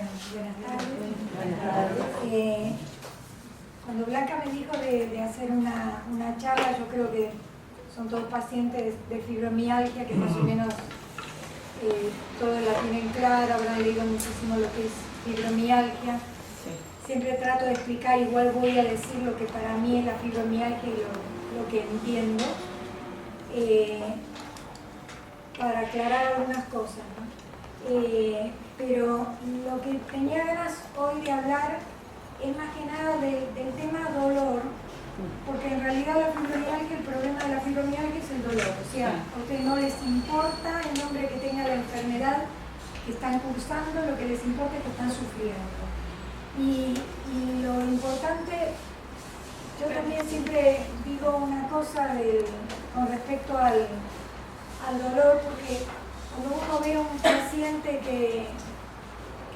Buenas tardes. Cuando Blanca me dijo de hacer una charla, yo creo que son todos pacientes de fibromialgia que más o menos todos la tienen clara, habrán leído muchísimo lo que es fibromialgia. Siempre trato de explicar, igual voy a decir lo que para mí es la fibromialgia y lo que entiendo, para aclarar algunas cosas, ¿no? Pero lo que tenía ganas hoy de hablar es más que nada del tema dolor, porque en realidad la fibromialgia, el problema de la fibromialgia es el dolor. O sea, a ustedes no les importa el nombre que tenga la enfermedad que están cursando, lo que les importa es que están sufriendo. Y lo importante, yo también siempre digo una cosa con respecto al dolor, porque cuando uno ve a un paciente que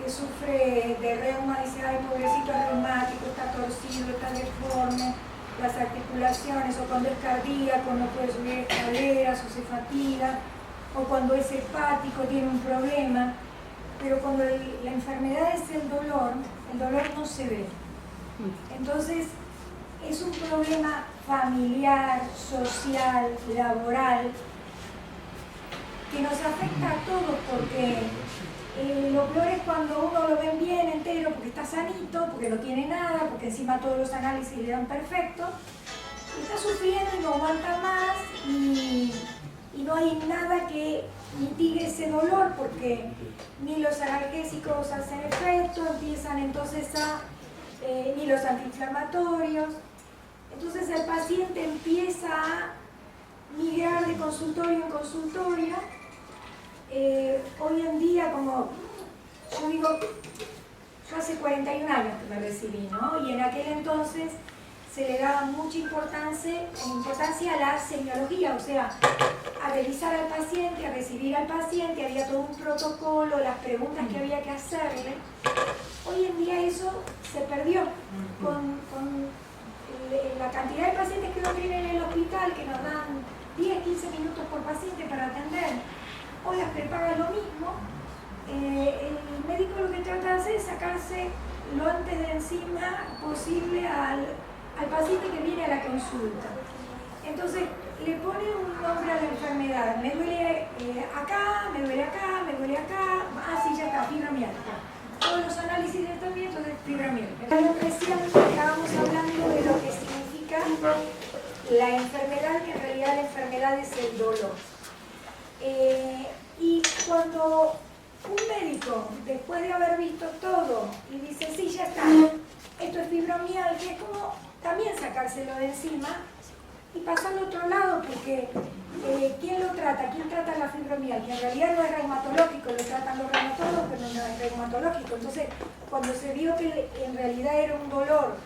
sufre de reuma, dice, ay, pobrecito, es reumático, está torcido, está deforme, las articulaciones, o cuando es cardíaco, no puede subir escaleras, o se fatiga, o cuando es hepático, tiene un problema. Pero cuando la enfermedad es el dolor no se ve. Entonces, es un problema familiar, social, laboral, que nos afecta a todos, porque lo peor es cuando uno lo ven bien entero, porque está sanito, porque no tiene nada, porque encima todos los análisis le dan perfecto, y está sufriendo y no aguanta más, y no hay nada que mitigue ese dolor, porque ni los analgésicos hacen efecto, empiezan entonces ni los antiinflamatorios. Entonces el paciente empieza a migrar de consultorio en consultorio. Hoy en día, como yo digo, yo hace 41 años que me recibí, ¿no? Y en aquel entonces se le daba mucha importancia a la semiología, o sea, a revisar al paciente, a recibir al paciente, había todo un protocolo, las preguntas que había que hacerle. Hoy en día eso se perdió con la cantidad de pacientes que uno tiene en el hospital, que nos dan 10, 15 minutos por paciente para atender. Hoy las prepaga lo mismo. El médico lo que trata de hacer es sacarse lo antes de encima posible al paciente que viene a la consulta. Entonces le pone un nombre a la enfermedad. Me duele acá, me duele acá, me duele acá. Ah, sí, ya está, fibromialgia. Todos los análisis de tratamiento de fibromialgia. Recién estábamos hablando de lo que significa la enfermedad, que en realidad la enfermedad es el dolor. Y cuando un médico, después de haber visto todo, y dice, sí, ya está, esto es fibromialgia, es como también sacárselo de encima y pasar al otro lado, porque ¿quién lo trata? ¿Quién trata la fibromialgia? En realidad no es reumatológico, lo tratan los reumatólogos, pero no es reumatológico. Entonces, cuando se vio que en realidad era un dolor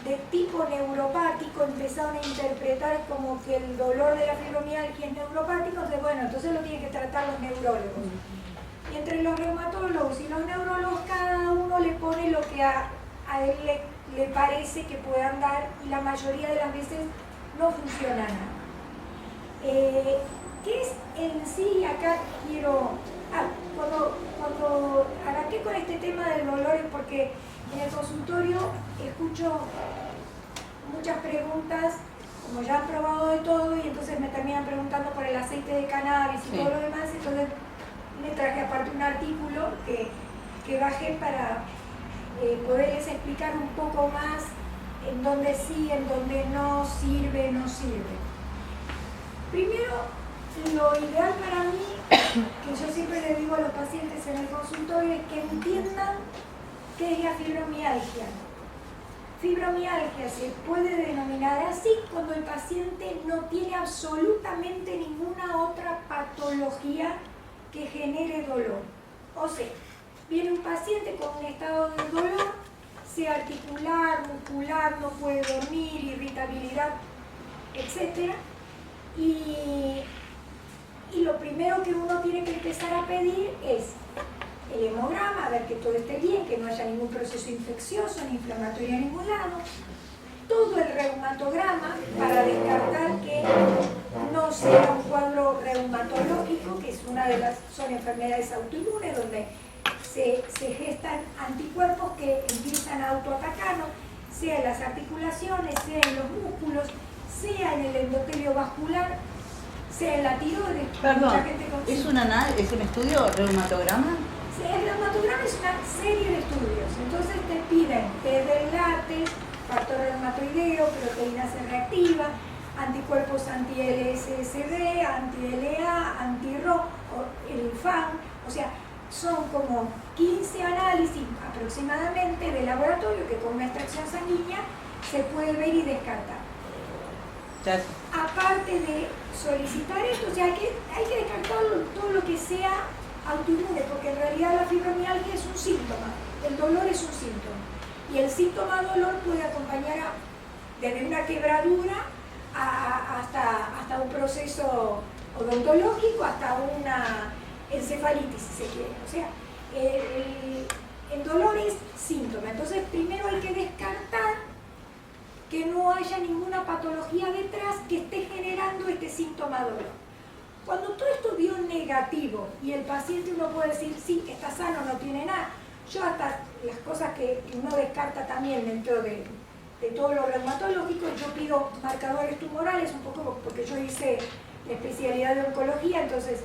de tipo neuropático, empezaron a interpretar como que el dolor de la fibromialgia es neuropático, entonces bueno, entonces lo tienen que tratar los neurólogos. Y entre los reumatólogos y los neurólogos, cada uno le pone lo que a él le parece que puedan dar, y la mayoría de las veces no funciona nada. ¿Qué es en sí? Acá quiero... Cuando arranqué con este tema del dolor es porque en el consultorio escucho muchas preguntas, como ya han probado de todo, y entonces me terminan preguntando por el aceite de cannabis y todo lo demás. Entonces me traje aparte un artículo que bajé para poderles explicar un poco más en dónde sí, en dónde no sirve. Primero, lo ideal para mí, que yo siempre le digo a los pacientes en el consultorio, es que entiendan qué es la fibromialgia. Fibromialgia se puede denominar así cuando el paciente no tiene absolutamente ninguna otra patología que genere dolor. O sea, viene un paciente con un estado de dolor, sea articular, muscular, no puede dormir, irritabilidad, etc. Y lo primero que uno tiene que empezar a pedir es el hemograma, a ver que todo esté bien, que no haya ningún proceso infeccioso ni inflamatorio a ningún lado, todo el reumatograma para descartar que no sea un cuadro reumatológico, que es una de las, son enfermedades autoinmunes donde se gestan anticuerpos que empiezan a autoatacarnos, sea en las articulaciones, sea en los músculos, sea en el endotelio vascular, sea en la tiroides. Perdón, ¿es un estudio reumatograma? Sí, el reumatograma es una serie de estudios, entonces te piden test del látex, factor reumatoideo, proteína C reactiva, anticuerpos anti-LSSB, anti-LA, anti-RO, el FAN, o sea, son como 15 análisis aproximadamente de laboratorio que con una extracción sanguínea se puede ver y descartar. Aparte de solicitar esto, o sea, hay que descartar todo lo que sea autoinmune, porque en realidad la fibromialgia es un síntoma, el dolor es un síntoma. Y el síntoma dolor puede acompañar desde una quebradura hasta un proceso odontológico, hasta una encefalitis, si se quiere. O sea, el dolor es síntoma. Entonces, primero hay que descartar que no haya ninguna patología detrás que esté generando este síntoma dolor. Cuando todo esto dio negativo y el paciente uno puede decir, sí, está sano, no tiene nada. Yo hasta las cosas que uno descarta también dentro de todo lo reumatológico, yo pido marcadores tumorales, un poco porque yo hice la especialidad de oncología, entonces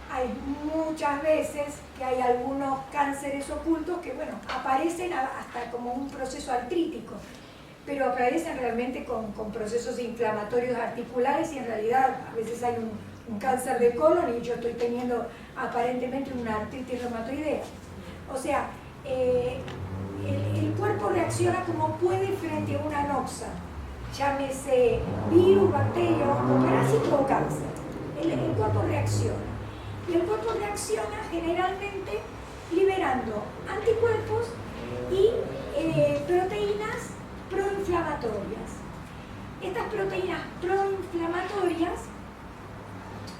hay muchas veces que hay algunos cánceres ocultos que, bueno, aparecen hasta como un proceso artrítico, pero aparecen realmente con procesos inflamatorios articulares y en realidad a veces hay un cáncer de colon y yo estoy teniendo aparentemente una artritis reumatoidea. O sea, el cuerpo reacciona como puede frente a una noxa, llámese virus, bacteria, parásito o cáncer. El cuerpo reacciona. Y el cuerpo reacciona generalmente liberando anticuerpos y proteínas proinflamatorias. Estas proteínas proinflamatorias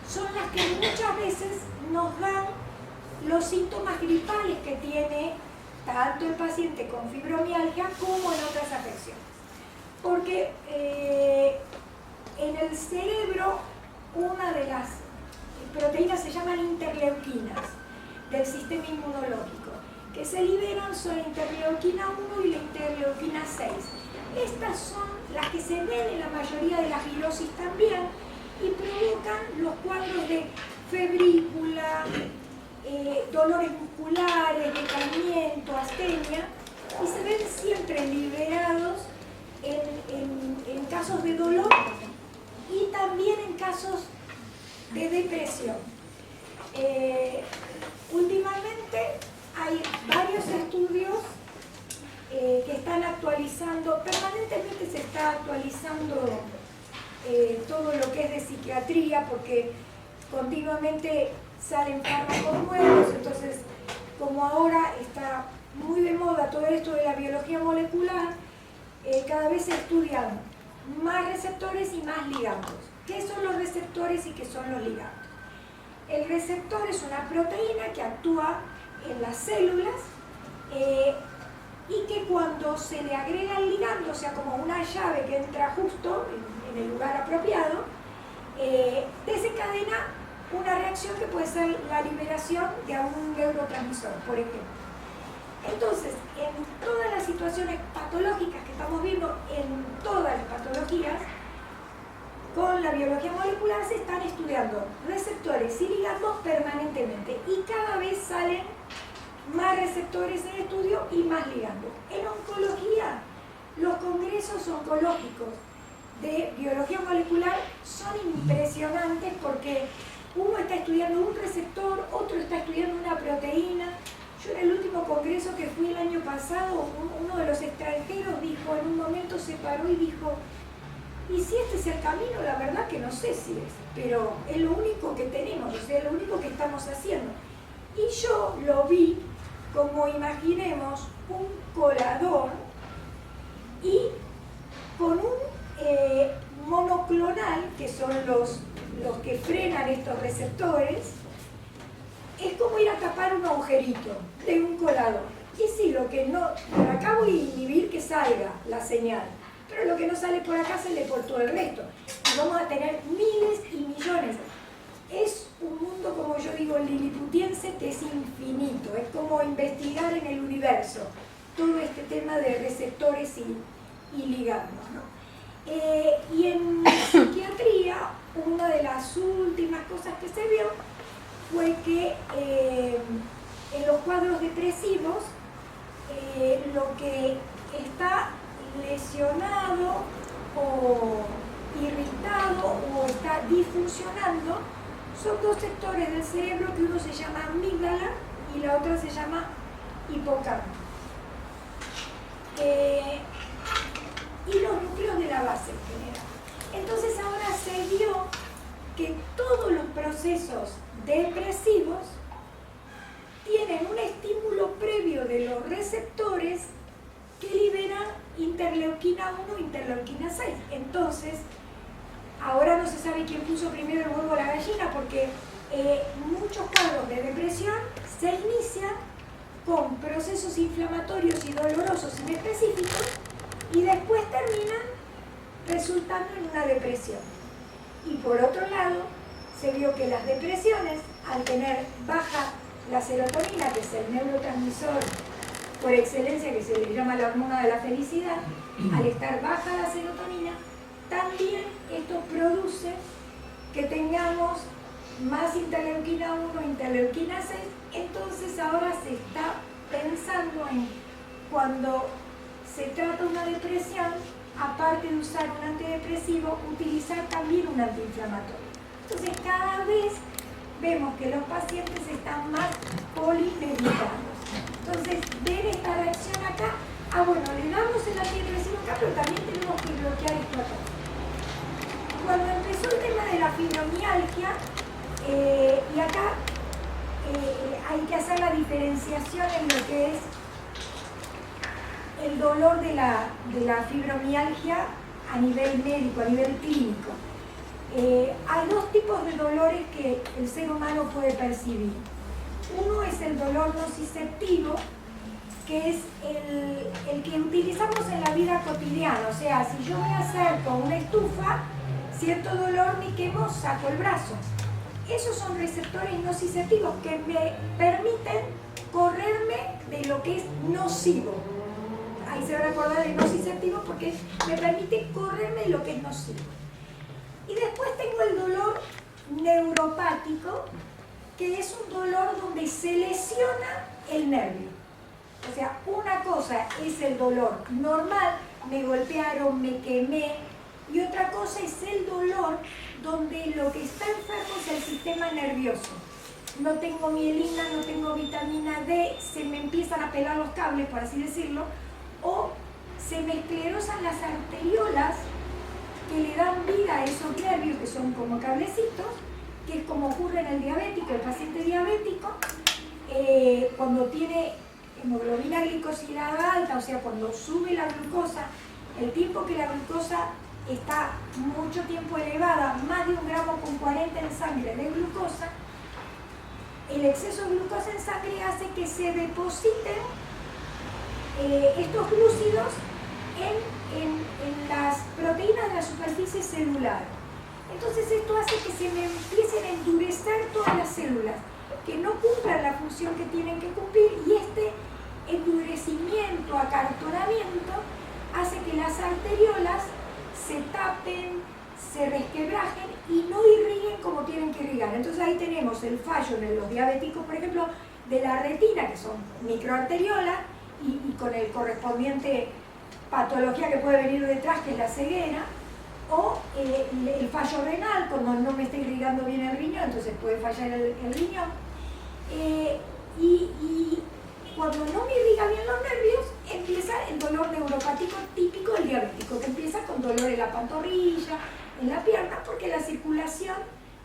son las que muchas veces nos dan los síntomas gripales que tiene tanto el paciente con fibromialgia como en otras afecciones. Porque en el cerebro una de las proteínas se llaman interleuquinas del sistema inmunológico, que se liberan son la interleuquina 1 y la interleuquina 6. Estas son las que se ven en la mayoría de las virosis también y provocan los cuadros de febrícula, dolores musculares, decaimiento, astenia, y se ven siempre liberados en casos de dolor y también en casos de depresión. Últimamente hay varios estudios que están actualizando, permanentemente se está actualizando todo lo que es de psiquiatría, porque continuamente salen fármacos nuevos, entonces como ahora está muy de moda todo esto de la biología molecular, cada vez se estudian más receptores y más ligandos. ¿Qué son los receptores y qué son los ligandos? El receptor es una proteína que actúa en las células y que cuando se le agrega el ligando, o sea, como una llave que entra justo en el lugar apropiado, desencadena una reacción que puede ser la liberación de un neurotransmisor, por ejemplo. Entonces, en todas las situaciones patológicas que estamos viendo, en todas las patologías, con la biología molecular se están estudiando receptores y ligandos permanentemente y cada vez salen más receptores en estudio y más ligandos. En oncología, los congresos oncológicos de biología molecular son impresionantes porque uno está estudiando un receptor, otro está estudiando una proteína. Yo en el último congreso que fui el año pasado, uno de los extranjeros dijo, en un momento se paró y dijo, y si este es el camino, la verdad que no sé si es, pero es lo único que tenemos, o sea, lo único que estamos haciendo. Y yo lo vi como, imaginemos, un colador y con un monoclonal, que son los que frenan estos receptores, es como ir a tapar un agujerito de un colador. Y sí, lo que no, por acá voy a inhibir que salga la señal, pero lo que no sale por acá sale por todo el resto. Y vamos a tener miles y millones. Es un mundo, como yo digo, liliputiense, que es infinito. Es como investigar en el universo todo este tema de receptores y ligandos, ¿no? Y en psiquiatría, una de las últimas cosas que se vio fue que en los cuadros depresivos lo que está lesionado o irritado o está disfuncionando son dos sectores del cerebro que uno se llama amígdala y la otra se llama hipocampo. Y los núcleos de la base en general. Entonces ahora se vio que todos los procesos depresivos tienen un estímulo previo de los receptores que liberan interleuquina 1 e interleuquina 6. Entonces, ahora no se sabe quién puso primero el huevo o la gallina, porque muchos cuadros de depresión se inician con procesos inflamatorios y dolorosos inespecíficos y después terminan resultando en una depresión. Y por otro lado, se vio que las depresiones, al tener baja la serotonina, que es el neurotransmisor por excelencia, que se le llama la hormona de la felicidad, al estar baja la serotonina, también esto produce que tengamos más interleuquina 1 e interleuquina 6. Entonces ahora se está pensando en, cuando se trata una depresión, aparte de usar un antidepresivo, utilizar también un antiinflamatorio. Entonces cada vez vemos que los pacientes están más polimedicados. Entonces, ver esta reacción acá, bueno, le damos el antidepresivo acá, pero también tenemos que bloquear esto acá. Cuando empezó el tema de la fibromialgia, y acá hay que hacer la diferenciación en lo que es el dolor de la fibromialgia a nivel médico, a nivel clínico. Hay dos tipos de dolores que el ser humano puede percibir. Uno es el dolor nociceptivo, que es el que utilizamos en la vida cotidiana. O sea, si yo me acerco a una estufa, siento dolor, me quemo, saco el brazo. Esos son receptores nociceptivos que me permiten correrme de lo que es nocivo. Ahí se van a acordar de nociceptivo porque me permite correrme de lo que es nocivo. Y después tengo el dolor neuropático, que es un dolor donde se lesiona el nervio. O sea, una cosa es el dolor normal, me golpearon, me quemé, y otra cosa es el dolor donde lo que está enfermo es el sistema nervioso. No tengo mielina, no tengo vitamina D, se me empiezan a pelar los cables, por así decirlo, o se me esclerosan las arteriolas que le dan vida a esos nervios que son como cablecitos, que es como ocurre en el diabético. El paciente diabético, cuando tiene hemoglobina glicosilada alta, o sea, cuando sube la glucosa, el tiempo que la glucosa está mucho tiempo elevada, más de 1,40 gramos en sangre de glucosa, el exceso de glucosa en sangre hace que se depositen estos glúcidos en las proteínas de la superficie celular. Entonces esto hace que se me empiecen a endurecer todas las células, que no cumplan la función que tienen que cumplir, y este endurecimiento, acartonamiento, hace que las arteriolas se tapen, se resquebrajen y no irriguen como tienen que irrigar. Entonces ahí tenemos el fallo de los diabéticos, por ejemplo, de la retina, que son microarteriolas, y con el correspondiente patología que puede venir detrás, que es la ceguera, o el fallo renal, cuando no me está irrigando bien el riñón, entonces puede fallar el riñón. Y cuando no me irriga bien los nervios, empieza el dolor neuropático típico del diabético, que empieza con dolor en la pantorrilla, en la pierna, porque la circulación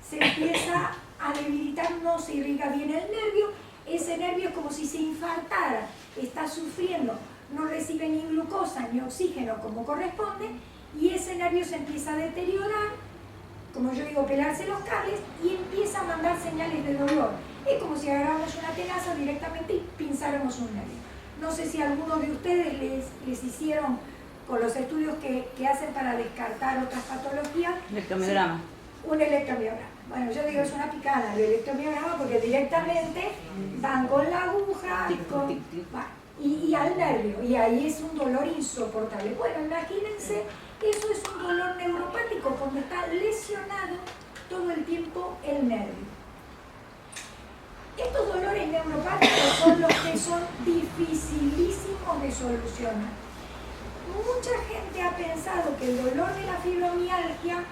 se empieza a debilitar, no se irriga bien el nervio, ese nervio es como si se infartara, está sufriendo, no recibe ni glucosa ni oxígeno como corresponde, y ese nervio se empieza a deteriorar, como yo digo, pelarse los cables, y empieza a mandar señales de dolor. Es como si agarráramos una tenaza directamente y pinzáramos un nervio. No sé si alguno de ustedes les hicieron, con los estudios que hacen para descartar otras patologías, electromiograma. un electromiograma. bueno, yo digo es una picada el electromiograma porque directamente van con la aguja y al nervio, y ahí es un dolor insoportable. Bueno, imagínense, eso es un dolor neuropático cuando está lesionado todo el tiempo el nervio. Estos dolores neuropáticos son los que son dificilísimos de solucionar. Mucha gente ha pensado que el dolor de la fibromialgia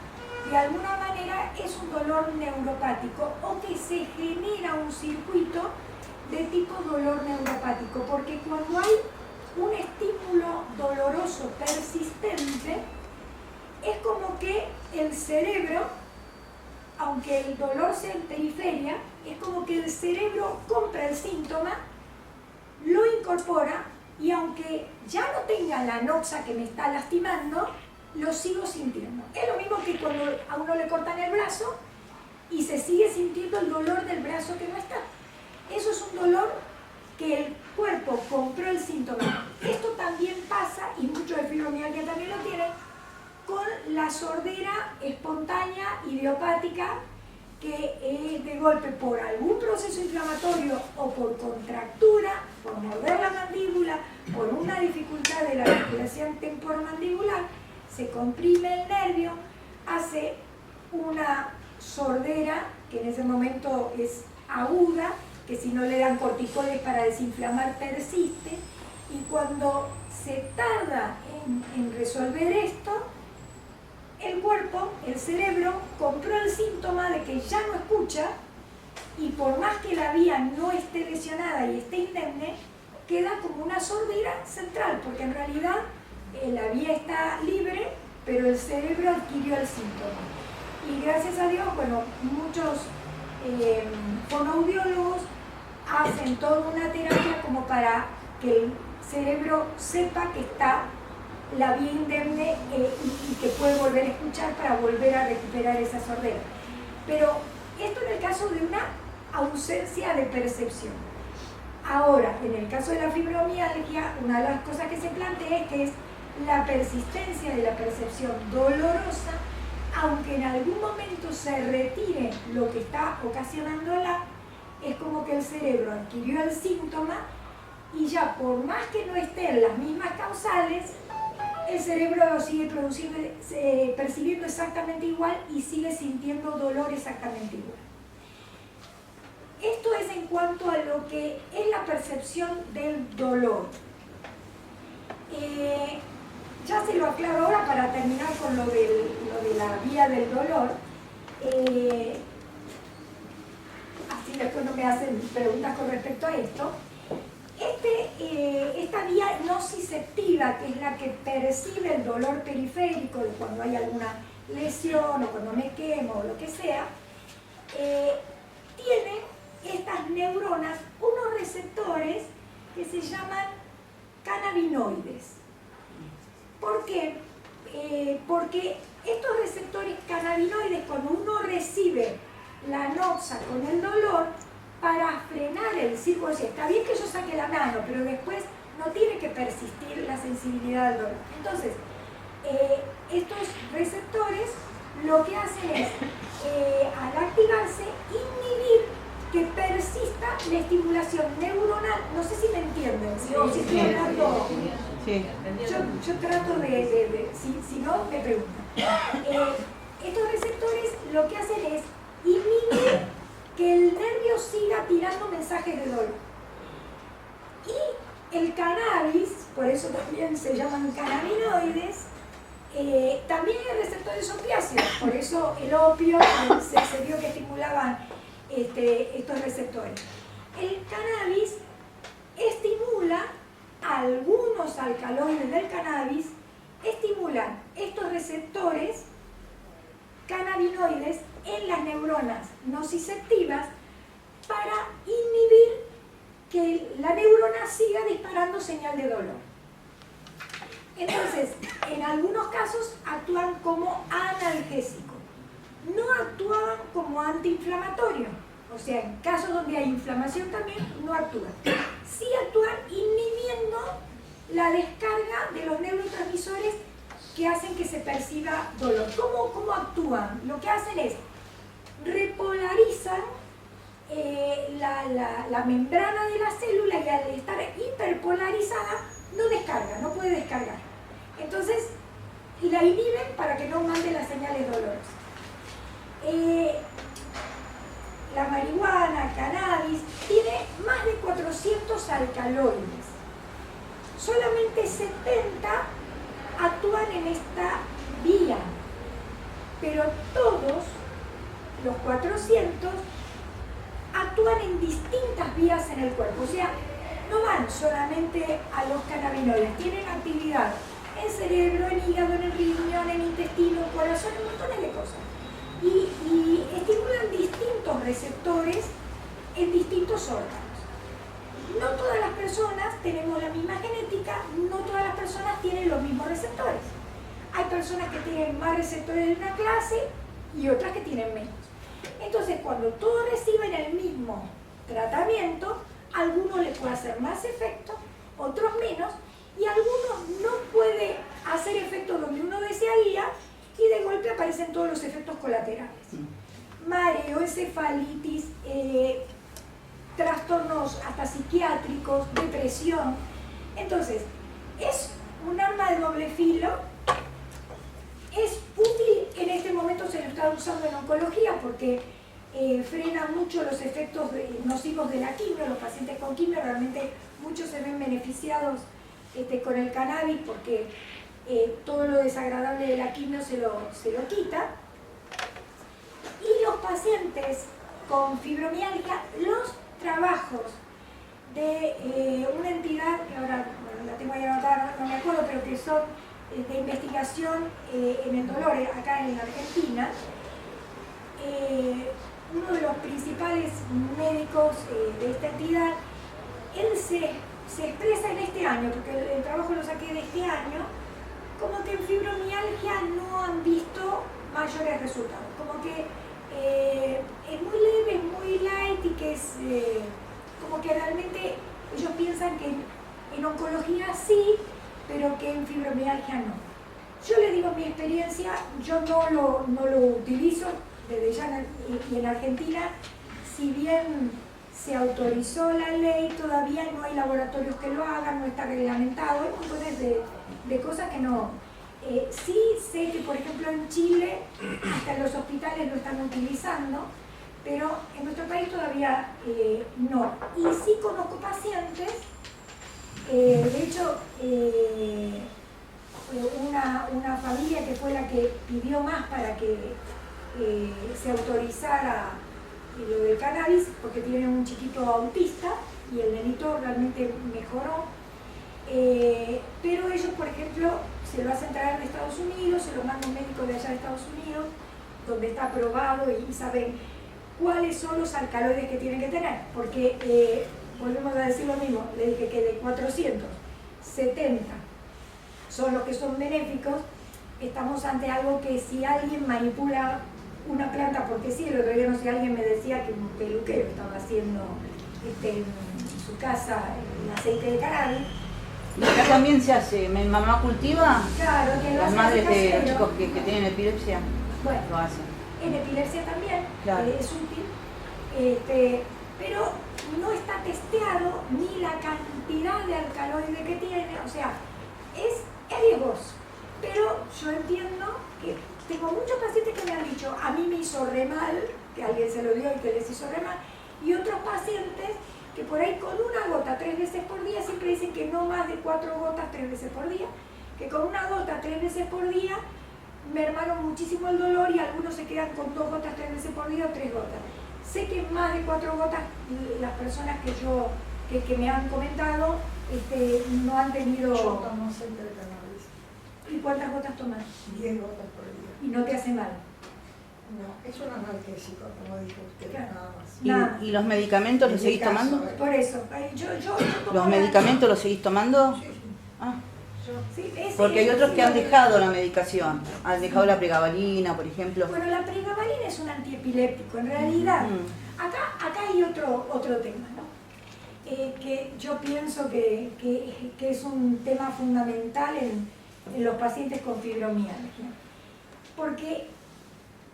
de alguna manera es un dolor neuropático o que se genera un circuito de tipo dolor neuropático, porque cuando hay un estímulo doloroso persistente, es como que el cerebro, aunque el dolor sea en periferia, es como que el cerebro compra el síntoma, lo incorpora y aunque ya no tenga la noxa que me está lastimando, lo sigo sintiendo. Es lo mismo que cuando a uno le cortan el brazo y se sigue sintiendo el dolor del brazo que no está. Eso es un dolor que el cuerpo compró el síntoma. Esto también pasa, y muchos de fibromialgia también lo tienen, con la sordera espontánea idiopática, que es de golpe por algún proceso inflamatorio o por contractura, por morder la mandíbula, por una dificultad de la articulación temporomandibular, se comprime el nervio, hace una sordera que en ese momento es aguda, que si no le dan corticoides para desinflamar persiste, y cuando se tarda en resolver esto, el cuerpo, el cerebro, compró el síntoma de que ya no escucha, y por más que la vía no esté lesionada y esté indemne, queda como una sordera central, porque en realidad la vía está libre, pero el cerebro adquirió el síntoma. Y gracias a Dios, bueno, muchos fonoaudiólogos hacen toda una terapia como para que el cerebro sepa que está la vía indemne y que puede volver a escuchar para volver a recuperar esa sordera. Pero esto en el caso de una ausencia de percepción. Ahora, en el caso de la fibromialgia, una de las cosas que se plantea es que es la persistencia de la percepción dolorosa, aunque en algún momento se retire lo que está ocasionándola, es como que el cerebro adquirió el síntoma y ya por más que no estén las mismas causales, el cerebro lo sigue percibiendo exactamente igual y sigue sintiendo dolor exactamente igual. Esto es en cuanto a lo que es la percepción del dolor. Ya se lo aclaro ahora para terminar con lo de la vía del dolor. Así después no me hacen preguntas con respecto a esto. Esta vía nociceptiva, que es la que percibe el dolor periférico de cuando hay alguna lesión o cuando me quemo o lo que sea, tiene estas neuronas unos receptores que se llaman cannabinoides. ¿Por qué? Porque estos receptores cannabinoides, cuando uno recibe la noxa con el dolor, para frenar el círculo, está bien que yo saque la mano, pero después no tiene que persistir la sensibilidad del dolor. Entonces, estos receptores lo que hacen es, al activarse, inhibir que persista la estimulación neuronal. No sé si me entienden, si estoy hablando. Sí. Yo trato si no, me preguntan. Estos receptores lo que hacen es inhibir que el nervio siga tirando mensajes de dolor. Y el cannabis, por eso también se llaman cannabinoides, también hay receptores opiáceos, por eso el opio se vio que estimulaban estos receptores. El cannabis estimula, algunos alcaloides del cannabis estimulan estos receptores cannabinoides en las neuronas nociceptivas para inhibir que la neurona siga disparando señal de dolor. Entonces, en algunos casos actúan como analgésico, no actúan como antiinflamatorio, o sea, en casos donde hay inflamación también no actúan. Sí actúan inhibiendo la descarga de los neurotransmisores que hacen que se perciba dolor. ¿Cómo actúan? Lo que hacen es repolarizan la membrana de la célula y al estar hiperpolarizada no descarga, no puede descargar. Entonces la inhiben para que no mande las señales dolorosas. La marihuana, cannabis, tiene más de 400 alcaloides. Solamente 70 actúan en esta vía, pero todos los 400 actúan en distintas vías en el cuerpo. O sea, no van solamente a los cannabinoides, tienen actividad en cerebro, en hígado, en el riñón, en intestino, en corazón, en montones de cosas. Y estimulan distintos receptores en distintos órganos. No todas las personas tenemos la misma genética, no todas las personas tienen los mismos receptores. Hay personas que tienen más receptores de una clase y otras que tienen menos. Entonces, cuando todos reciben el mismo tratamiento, a algunos les puede hacer más efecto, otros menos, y a algunos no puede hacer efecto donde uno desearía, y de golpe aparecen todos los efectos colaterales. Mareo, encefalitis, trastornos hasta psiquiátricos, depresión. Entonces, es un arma de doble filo. Es útil, en este momento se lo está usando en oncología porque frena mucho los efectos nocivos de la quimio. Los pacientes con quimio realmente muchos se ven beneficiados con el cannabis porque todo lo desagradable de la quimio se lo quita. Y los pacientes con fibromialgia, los trabajos de una entidad, que ahora la tengo ahí anotada, no me acuerdo, pero que son de investigación en el dolor acá en Argentina, uno de los principales médicos de esta entidad, él se expresa en este año, porque el trabajo lo saqué de este año, como que en fibromialgia no han visto mayores resultados, como que es muy leve, es muy light y que es como que realmente ellos piensan que en oncología sí, pero que en fibromialgia no. Yo les digo mi experiencia, yo no lo utilizo desde ya y en Argentina, si bien se autorizó la ley, todavía no hay laboratorios que lo hagan, no está reglamentado, hay montones de cosas que no. Sí sé que, por ejemplo, en Chile hasta en los hospitales lo están utilizando, pero en nuestro país todavía no. Y sí conozco pacientes, de hecho, una familia que fue la que pidió más para que se autorizara lo del cannabis, porque tiene un chiquito autista y el nenito realmente mejoró. Pero ellos, por ejemplo, se lo hacen traer de Estados Unidos, se lo manda un médico de allá de Estados Unidos, donde está aprobado y saben cuáles son los alcaloides que tienen que tener, porque volvemos a decir lo mismo, le dije que de 470 son los que son benéficos. Estamos ante algo que si alguien manipula una planta, porque sí, el otro día no sé, alguien me decía que un peluquero estaba haciendo en su casa el aceite de cannabis. Y acá también se hace, mi mamá cultiva, claro, que las madres de los chicos que tienen epilepsia, bueno, lo hacen. En epilepsia también, claro. Es útil, pero no está testeado ni la cantidad de alcaloide que tiene, o sea, es riesgoso. Pero yo entiendo que tengo muchos pacientes que me han dicho, a mí me hizo re mal, que alguien se lo dio y que les hizo re mal, y otros pacientes que por ahí con una gota 3 veces por día, siempre dicen que no más de 4 gotas 3 veces por día, que con una gota 3 veces por día mermaron muchísimo el dolor y algunos se quedan con 2 gotas 3 veces por día o 3 gotas. Sé que más de 4 gotas, las personas que me han comentado no han tenido... Yo tomo siempre cannabis. ¿Y cuántas gotas tomas? 10 gotas por día. ¿Y no te hace mal? No, es un analgésico, como dijo usted, Claro. nada más. Nada. ¿Y los medicamentos los En mi seguís caso, tomando? Por eso, yo tomo ¿Los medicamentos los seguís tomando? Sí, sí. Ah, Sí, porque hay otros que han dejado la medicación, han dejado la pregabalina, por ejemplo. Bueno, la pregabalina es un antiepiléptico, en realidad. Acá hay otro tema, ¿no? Que yo pienso que es un tema fundamental en los pacientes con fibromialgia. Porque,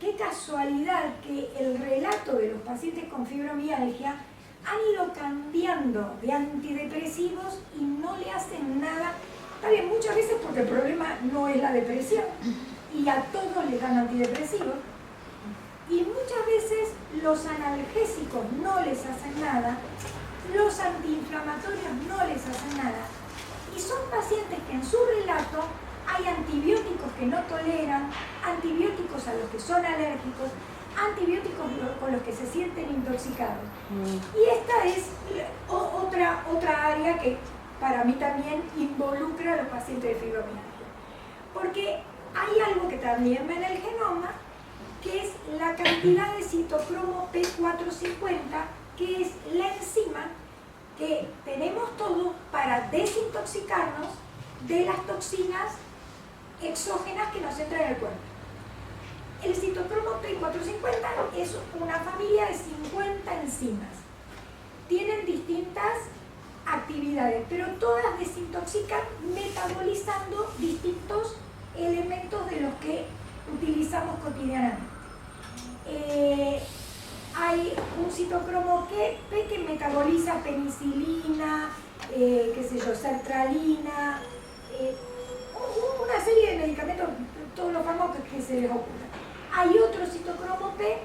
qué casualidad que el relato de los pacientes con fibromialgia han ido cambiando de antidepresivos y no le hacen nada. Está bien, muchas veces porque el problema no es la depresión y a todos les dan antidepresivos. Y muchas veces los analgésicos no les hacen nada, los antiinflamatorios no les hacen nada. Y son pacientes que en su relato hay antibióticos que no toleran, antibióticos a los que son alérgicos, antibióticos con los que se sienten intoxicados. Y esta es otra área que para mí también involucra a los pacientes de fibromialgia. Porque hay algo que también ve en el genoma, que es la cantidad de citocromo P450, que es la enzima que tenemos todos para desintoxicarnos de las toxinas exógenas que nos entran en el cuerpo. El citocromo P450 es una familia de 50 enzimas. Tienen distintas actividades, pero todas desintoxican metabolizando distintos elementos de los que utilizamos cotidianamente. Hay un citocromo P que metaboliza penicilina, sertralina, una serie de medicamentos, todos los fármacos que se les ocurra. Hay otro citocromo P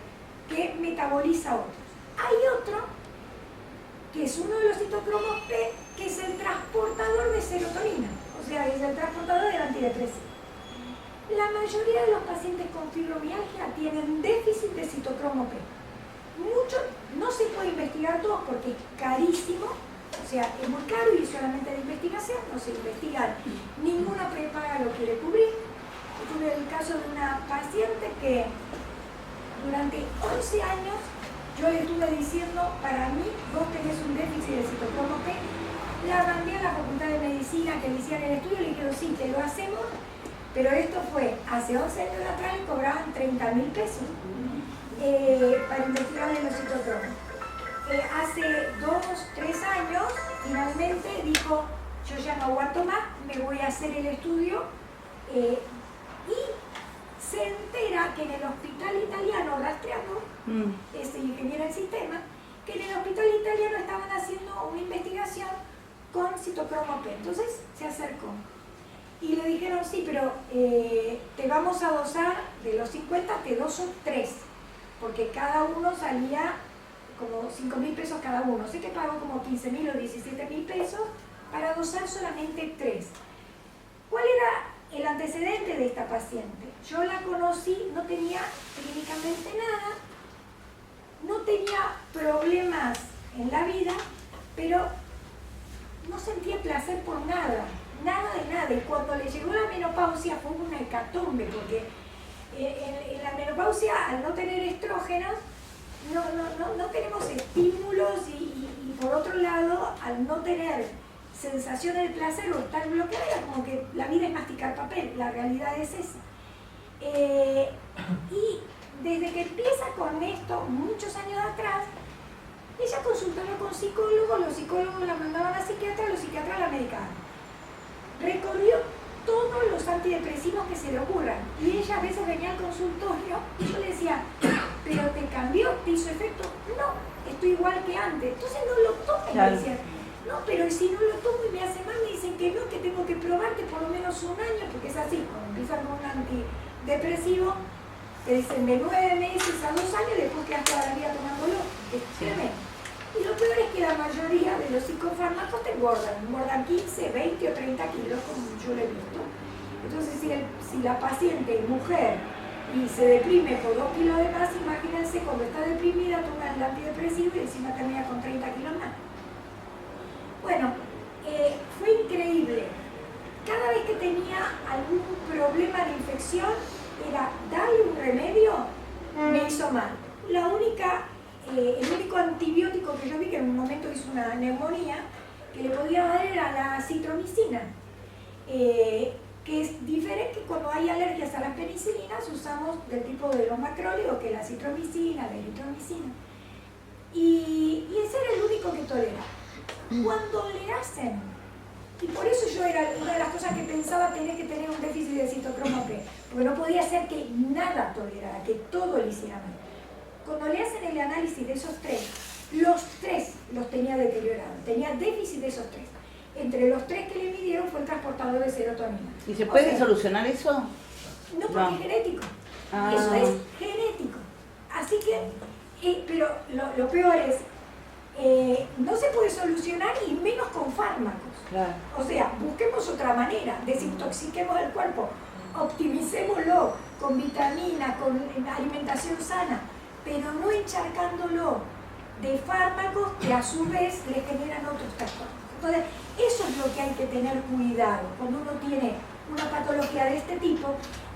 que metaboliza otros. Hay otro que es uno de los citocromos P que es el transportador de serotonina, o sea, es el transportador del antidepresivo. La mayoría de los pacientes con fibromialgia tienen déficit de citocromo P. Mucho no se puede investigar todo porque es carísimo, o sea, es muy caro y solamente de investigación no se investiga, ninguna prepaga lo quiere cubrir. Yo tuve el caso de una paciente que durante 11 años yo le estuve diciendo, para mí vos tenés un déficit de citocromo P, la mandé a la Facultad de Medicina que le hicieran el estudio, le dijeron sí, te lo hacemos, pero esto fue hace 11 años atrás y cobraban 30.000 pesos para investigarle los citocromos. Hace 2, 3 años, finalmente dijo, yo ya no aguanto más, me voy a hacer el estudio, y se entera que en el hospital italiano, rastreando, es ingeniero del sistema, que en el hospital italiano estaban haciendo una investigación con citocromo P. Entonces se acercó y le dijeron, sí, pero te vamos a dosar de los 50, te doso 3, porque cada uno salía como 5.000 pesos cada uno. Sé que pagó como 15.000 o 17.000 pesos para dosar solamente 3. ¿Cuál era el antecedente de esta paciente? Yo la conocí, no tenía clínicamente nada, no tenía problemas en la vida, pero no sentía placer por nada, nada de nada. Y cuando le llegó la menopausia fue una hecatombe, porque en la menopausia, al no tener estrógenos, no tenemos estímulos y por otro lado, al no tener sensación del placer o estar bloqueada, como que la vida es masticar papel, la realidad es esa. Y desde que empieza con esto, muchos años atrás, ella consultaba con psicólogos, los psicólogos la mandaban a psiquiatra, los psiquiatras la medicaban. Recorrió todos los antidepresivos que se le ocurran y ella a veces venía al consultorio y yo le decía, ¿pero te cambió? ¿Te hizo efecto? No, estoy igual que antes. Entonces no lo tomes, claro. Me decían. No, pero si no lo tomo y me hace mal, me dicen que no, que tengo que probarte por lo menos un año, porque es así, cuando empiezan con un antidepresivo, te dicen de 9 meses a 2 años, después quedas toda la vida tomándolo. Es tremendo. Y lo peor es que la mayoría de los psicofármacos te engordan 15, 20 o 30 kilos, como yo lo he visto. Entonces, si la paciente es mujer y se deprime por 2 kilos de más, imagínense cuando está deprimida, toma el antidepresivo y encima termina con 30 kilos más. Bueno, fue increíble. Cada vez que tenía algún problema de infección, era darle un remedio, me hizo mal. El único antibiótico que yo vi, que en un momento hizo una neumonía, que le podía dar era la citromicina, que es diferente. Cuando hay alergias a las penicilinas, usamos del tipo de los macrólidos, que es la citromicina, la eritromicina. Y ese era el único que tolera. Cuando le hacen Y por eso yo era una de las cosas que pensaba tener que tener un déficit de citocromo P, porque no podía ser que nada tolerara, que todo le hiciera mal. Cuando le hacen el análisis de esos tres, los tres los tenía deteriorados, tenía déficit de esos tres. Entre los tres que le midieron fue el transportador de serotonina. ¿Y se puede solucionar eso? No, porque es genético. Ah. Eso es genético. Así que, pero lo peor es, no se puede solucionar y menos con fármacos. Claro. O sea, busquemos otra manera, desintoxiquemos el cuerpo, optimicémoslo con vitaminas, con alimentación sana, pero no encharcándolo de fármacos que a su vez le generan otros trastornos. Entonces, eso es lo que hay que tener cuidado cuando uno tiene una patología de este tipo,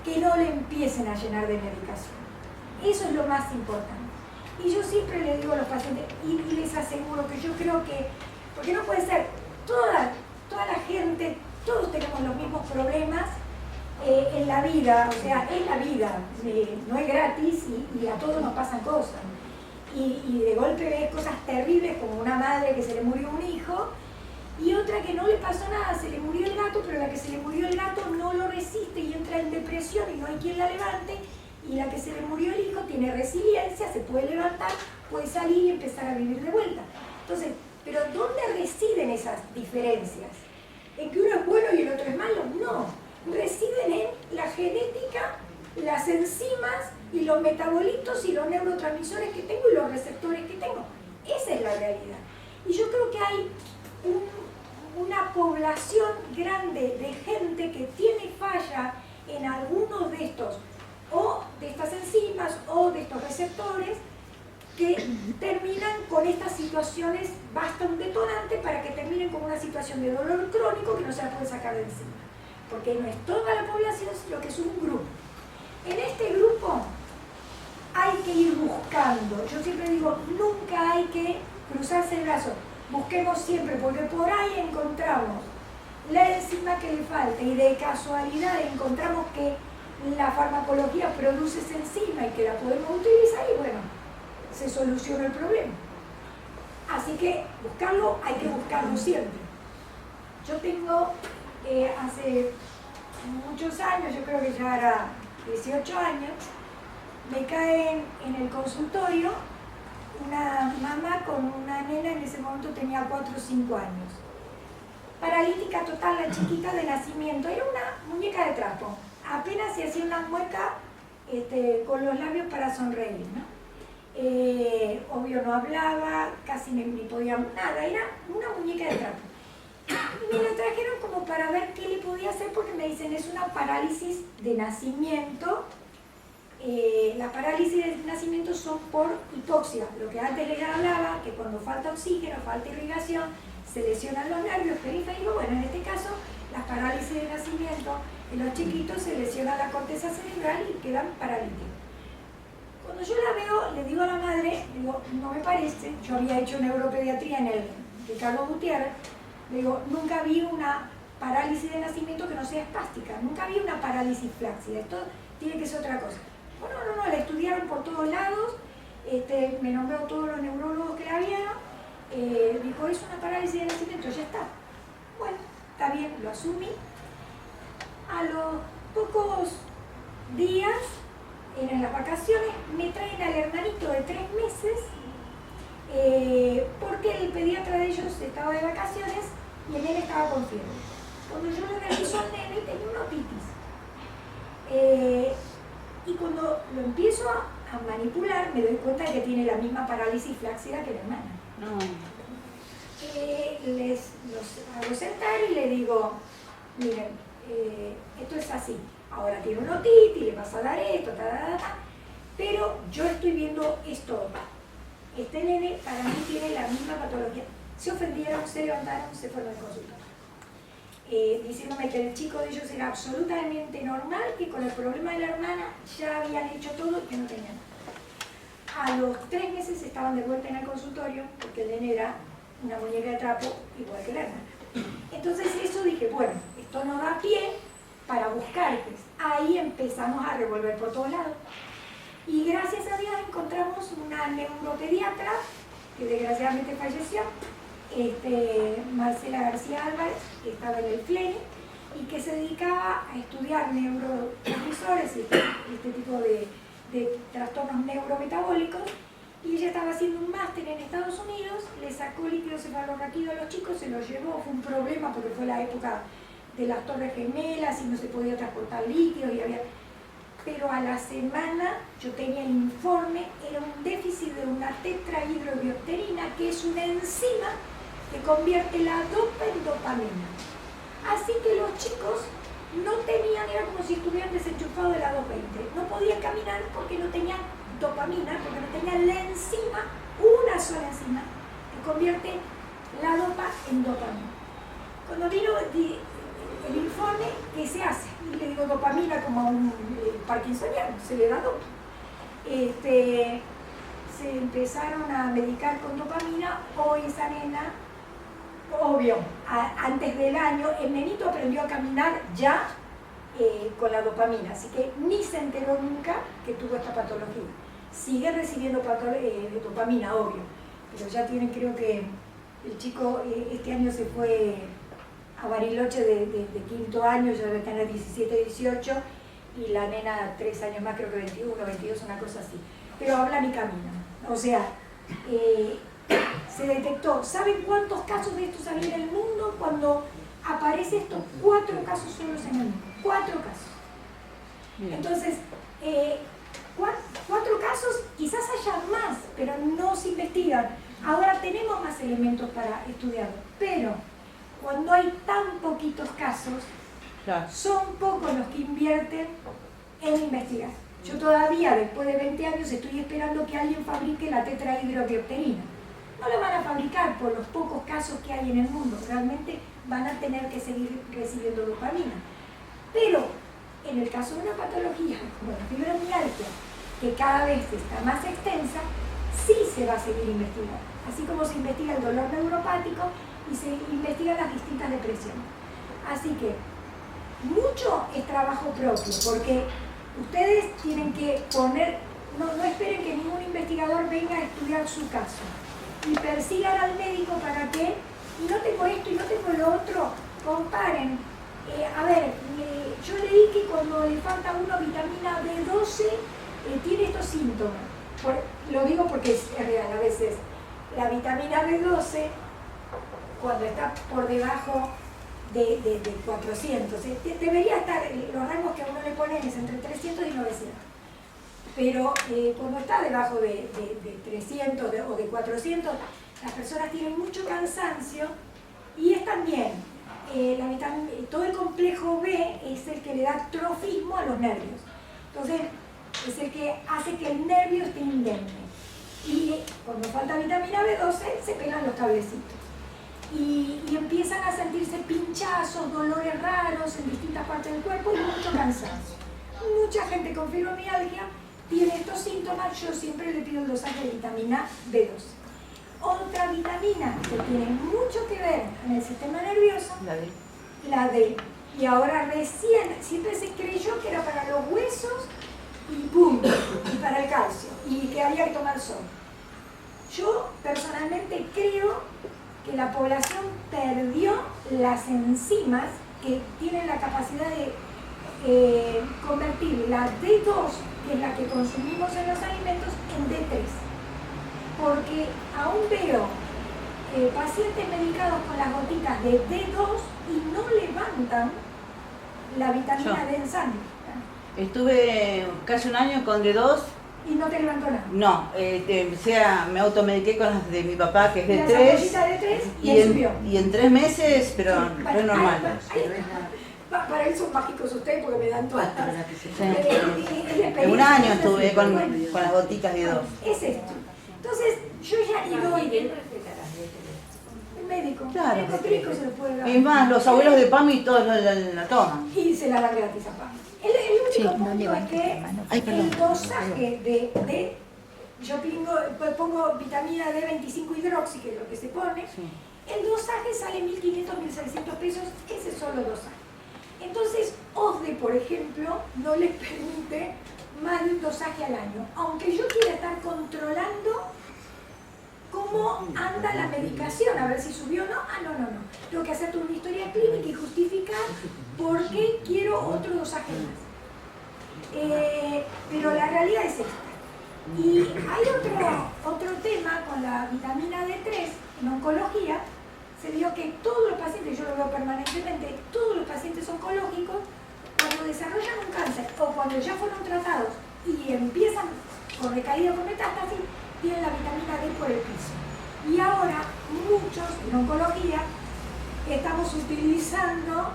que no le empiecen a llenar de medicación. Eso es lo más importante. Y yo siempre le digo a los pacientes, y les aseguro que yo creo que, porque no puede ser, toda la gente, todos tenemos los mismos problemas en la vida, o sea, es la vida, no es gratis y a todos nos pasan cosas. Y de golpe ves cosas terribles como una madre que se le murió un hijo, y otra que no le pasó nada, se le murió el gato, pero la que se le murió el gato no lo resiste y entra en depresión y no hay quien la levante, y la que se le murió el hijo tiene resiliencia, se puede levantar, puede salir y empezar a vivir de vuelta. Entonces, ¿pero dónde residen esas diferencias? ¿En que uno es bueno y el otro es malo? No, residen en la genética, las enzimas y los metabolitos y los neurotransmisores que tengo y los receptores que tengo. Esa es la realidad. Y yo creo que hay una población grande de gente que tiene falla en algunos de estos, o de estas enzimas, o de estos receptores, que terminan con estas situaciones, basta un detonante para que terminen con una situación de dolor crónico que no se la puede sacar de encima. Porque no es toda la población, sino que es un grupo. En este grupo hay que ir buscando, yo siempre digo, nunca hay que cruzarse el brazo. Busquemos siempre, porque por ahí encontramos la enzima que le falta y de casualidad encontramos que la farmacología produce esa enzima y que la podemos utilizar y bueno, se soluciona el problema. Así que buscarlo, hay que buscarlo siempre. Yo tengo hace muchos años, yo creo que ya era 18 años, me caen en el consultorio una mamá con una nena, en ese momento tenía 4 o 5 años. Paralítica total, la chiquita de nacimiento, era una muñeca de trapo. Apenas se hacía una mueca con los labios para sonreír, ¿no? Obvio no hablaba, casi ni podía nada, era una muñeca de trapo. Y me la trajeron como para ver qué le podía hacer porque me dicen es una parálisis de nacimiento. Las parálisis de nacimiento son por hipoxia, lo que antes les hablaba, que cuando falta oxígeno, falta irrigación, se lesionan los nervios periféricos. Bueno, en este caso, las parálisis de nacimiento, en los chiquitos se lesiona la corteza cerebral y quedan paralíticos. Cuando yo la veo, le digo a la madre, digo, no me parece, yo había hecho neuropediatría en el Ricardo Gutiérrez, le digo, nunca vi una parálisis de nacimiento que no sea espástica, nunca vi una parálisis flácida, esto tiene que ser otra cosa. Bueno, no, la estudiaron por todos lados, me nombró todos los neurólogos que la vieron, dijo, es una parálisis de nacimiento, ya está. Bueno, está bien, lo asumí. A los pocos días, en las vacaciones, me traen al hermanito de 3 meses, porque el pediatra de ellos estaba de vacaciones y el nene estaba con fiebre. Cuando yo le reviso al nene, tenía una otitis. Y cuando lo empiezo a manipular, me doy cuenta de que tiene la misma parálisis flácida que la hermana. No. Los hago sentar y le digo, miren, esto es así, ahora tiene una otitis, le vas a dar esto, pero yo estoy viendo esto. Este nene para mí tiene la misma patología. Se ofendieron, se levantaron, se fueron al consultorio. Diciéndome que el chico de ellos era absolutamente normal, que con el problema de la hermana ya habían hecho todo y que no tenían nada. A los 3 meses estaban de vuelta en el consultorio porque el nene era una muñeca de trapo igual que la hermana. Entonces eso dije, bueno, esto nos da pie para buscar. Pues. Ahí empezamos a revolver por todos lados. Y gracias a Dios encontramos una neuropediatra que desgraciadamente falleció, Marcela García Álvarez, que estaba en el FLENI y que se dedicaba a estudiar neurotransmisores y este tipo de trastornos neurometabólicos, y ella estaba haciendo un máster en Estados Unidos, le sacó líquido cefalorraquídeo a los chicos, se los llevó, fue un problema porque fue la época de las Torres Gemelas y no se podía transportar líquidos y había... Pero a la semana yo tenía el informe, era un déficit de una tetrahidrobiopterina, que es una enzima que convierte la dopa en dopamina. Así que los chicos no tenían, era como si estuvieran desenchufados de la 220, no podían caminar porque no tenían dopamina, porque no tenían la enzima, una sola enzima, que convierte la dopa en dopamina. Cuando vino el informe, ¿qué se hace? Y le digo dopamina como a un parkinsoniano, se le da dopa. Se empezaron a medicar con dopamina. Hoy esa nena, obvio, antes del año, el nenito aprendió a caminar ya con la dopamina, así que ni se enteró nunca que tuvo esta patología. Sigue recibiendo dopamina, obvio, pero ya tienen, creo que el chico este año se fue a Bariloche de quinto año, ya debe tener 17, 18, y la nena 3 años más, creo que 21, 22, una cosa así. Pero hablan y caminan. O sea, se detectó. ¿Saben cuántos casos de estos había en el mundo? Cuando aparecen estos 4 casos solos en el mundo. 4 casos. Bien. Entonces, 4 casos, quizás haya más, pero no se investigan. Ahora tenemos más elementos para estudiarlo, pero cuando hay tan poquitos casos, claro, son pocos los que invierten en investigar. Yo todavía, después de 20 años, estoy esperando que alguien fabrique la tetrahidrobiopterina. No la van a fabricar por los pocos casos que hay en el mundo. Realmente van a tener que seguir recibiendo dopamina. Pero, en el caso de una patología como la fibromialgia, que cada vez está más extensa, sí se va a seguir investigando. Así como se investiga el dolor neuropático y se investigan las distintas depresiones. Así que, mucho es trabajo propio, porque ustedes tienen que poner, no esperen que ningún investigador venga a estudiar su caso y persigan al médico para que, y no tengo esto y no tengo lo otro, comparen. Yo leí que cuando le falta a uno vitamina B12 tiene estos síntomas. Lo digo porque es real, a veces la vitamina B12, cuando está por debajo de 400, debería estar, los rangos que a uno le ponen es entre 300 y 900, pero cuando está debajo de 300 o de 400, las personas tienen mucho cansancio, y es también todo el complejo B es el que le da trofismo a los nervios, entonces es el que hace que el nervio esté indemne, y cuando falta vitamina B12 se pegan los cablecitos. Y empiezan a sentirse pinchazos, dolores raros en distintas partes del cuerpo y mucho cansancio. Mucha gente con fibromialgia tiene estos síntomas. Yo siempre le pido el dosaje de vitamina B12. Otra vitamina que tiene mucho que ver en el sistema nervioso, la D. Y ahora recién, siempre se creyó que era para los huesos y ¡pum! Y para el calcio, y que había que tomar sol. Yo personalmente creo que la población perdió las enzimas que tienen la capacidad de convertir la D2, que es la que consumimos en los alimentos, en D3. Porque aún veo pacientes medicados con las gotitas de D2 y no levantan la vitamina D en sangre. Estuve casi un año con D2. ¿Y no te levantó nada? No, me automediqué con las de mi papá, que es de 3. De 3 y en 3 meses, pero sí, no es normal. Para él son mágicos ustedes porque me dan todas. Sí. Un año estuve con las gotitas de 2. Es esto. Entonces, yo ya y doy el médico. Claro. El médico se lo puede dar. Y más, los abuelos de Pami todos la toman. Y se la dan gratis a Pami. El único punto es que el dosaje yo pongo vitamina D25 hidroxi, que es lo que se pone, sí. El dosaje sale 1.500, 1.600 pesos, ese solo dosaje. Entonces, OSDE, por ejemplo, no les permite más de un dosaje al año. Aunque yo quiera estar controlando cómo cómo anda la medicación, a ver si subió o no. Ah, no. Tengo que hacerte una historia clínica y justificar por qué quiero otro dosaje más. Pero la realidad es esta. Y hay otro tema con la vitamina D3 en oncología. Se vio que todos los pacientes, yo lo veo permanentemente, todos los pacientes oncológicos, cuando desarrollan un cáncer o cuando ya fueron tratados y empiezan con recaída con metástasis, tienen la vitamina D por el piso. Y ahora muchos en oncología estamos utilizando,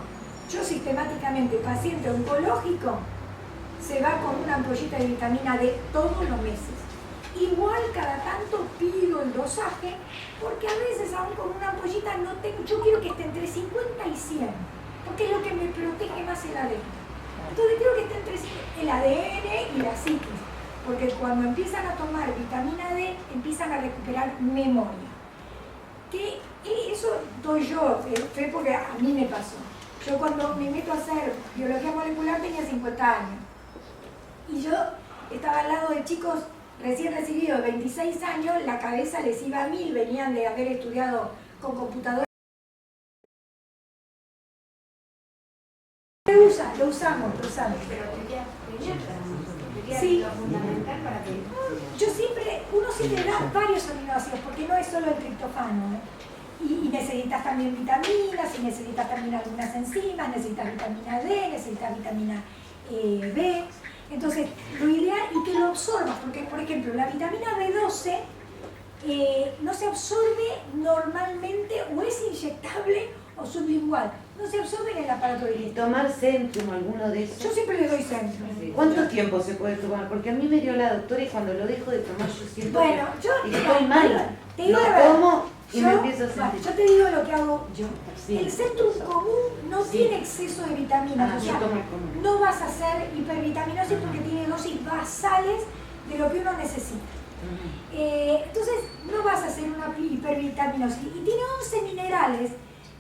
yo sistemáticamente, paciente oncológico se va con una ampollita de vitamina D todos los meses. Igual cada tanto pido el dosaje, porque a veces aún con una ampollita no tengo, yo quiero que esté entre 50 y 100, porque es lo que me protege más el ADN. Entonces creo que esté entre el ADN y la psiquis, porque cuando empiezan a tomar vitamina D, empiezan a recuperar memoria. Que eso doy yo, fe, porque a mí me pasó. Yo cuando me meto a hacer biología molecular tenía 50 años. Y yo estaba al lado de chicos recién recibidos, 26 años, la cabeza les iba a 1000, venían de haber estudiado con computadora. Lo usamos. Pero sí. lo fundamental para que... Uno siempre da varios aminoácidos, porque no es solo el triptofano, ¿eh? Y necesitas también vitaminas, y necesitas también algunas enzimas, necesitas vitamina D, necesitas vitamina B. Entonces, lo ideal y que lo absorbas, porque por ejemplo, la vitamina B12 no se absorbe normalmente, o es inyectable o sublingual, no se absorbe en el aparato ¿Y digestivo. tomar Centrum, alguno de esos? Yo siempre le doy centro. ¿Cuánto tiempo se puede tomar? Porque a mí me dio la doctora y cuando lo dejo de tomar yo siento Bueno, que estoy mal. te digo Lo la verdad. tomo y me empiezo a sentir. Yo te digo lo que hago yo. Sí. El Centrum común no tiene exceso de vitaminas, o Yo sea, tomo el común. no vas a hacer hipervitaminosis porque tiene dosis basales de lo que uno necesita. Entonces, no vas a hacer una hipervitaminosis. Y tiene 11 minerales,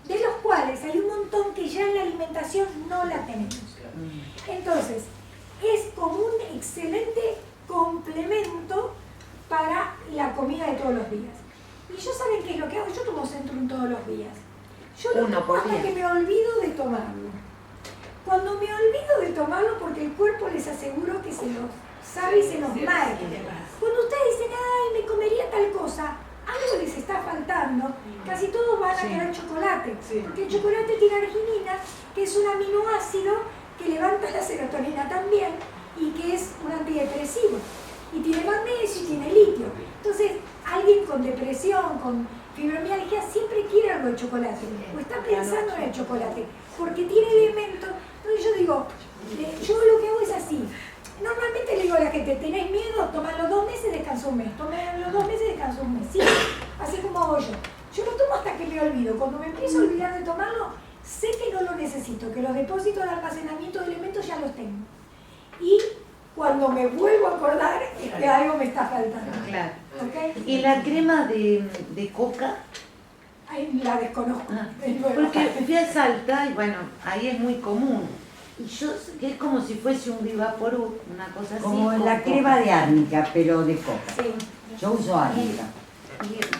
de los cuales hay un montón que ya en la alimentación no la tenemos. Entonces, es como un excelente complemento para la comida de todos los días. Y yo, ¿saben qué es lo que hago? Yo tomo Centrum todos los días. Yo lo Uno tomo por hasta día. que me olvido de tomarlo. Cuando me olvido de tomarlo, porque el cuerpo les aseguro que se los sabe y se los marca. Cuando ustedes dicen, ay, me comería tal cosa, algo les está faltando, casi todos van a querer chocolate, porque el chocolate tiene arginina, que es un aminoácido que levanta la serotonina también y que es un antidepresivo. Y tiene magnesio y tiene litio. Entonces, alguien con depresión, con fibromialgia, siempre quiere algo de chocolate, o está pensando en el chocolate, porque tiene elementos. Entonces yo digo, yo lo que hago es así. Normalmente le digo a la gente, ¿tenés miedo? Toman los 2 meses, descansa un mes. Toman los 2 meses, descansa un mes. Sí, así como hago yo. Yo lo tomo hasta que me olvido. Cuando me empiezo a olvidar de tomarlo, sé que no lo necesito, que los depósitos de almacenamiento de elementos ya los tengo. Y cuando me vuelvo a acordar, es que algo me está faltando. Claro. ¿Okay? ¿Y la crema de coca? Ay, la desconozco. Ah, Es nueva. porque fui a Salta y bueno, ahí es muy común. Y yo, que es como si fuese un Vivaporub, una cosa así. Como con la coca. crema de árnica, pero de coca. Sí. Yo uso árnica.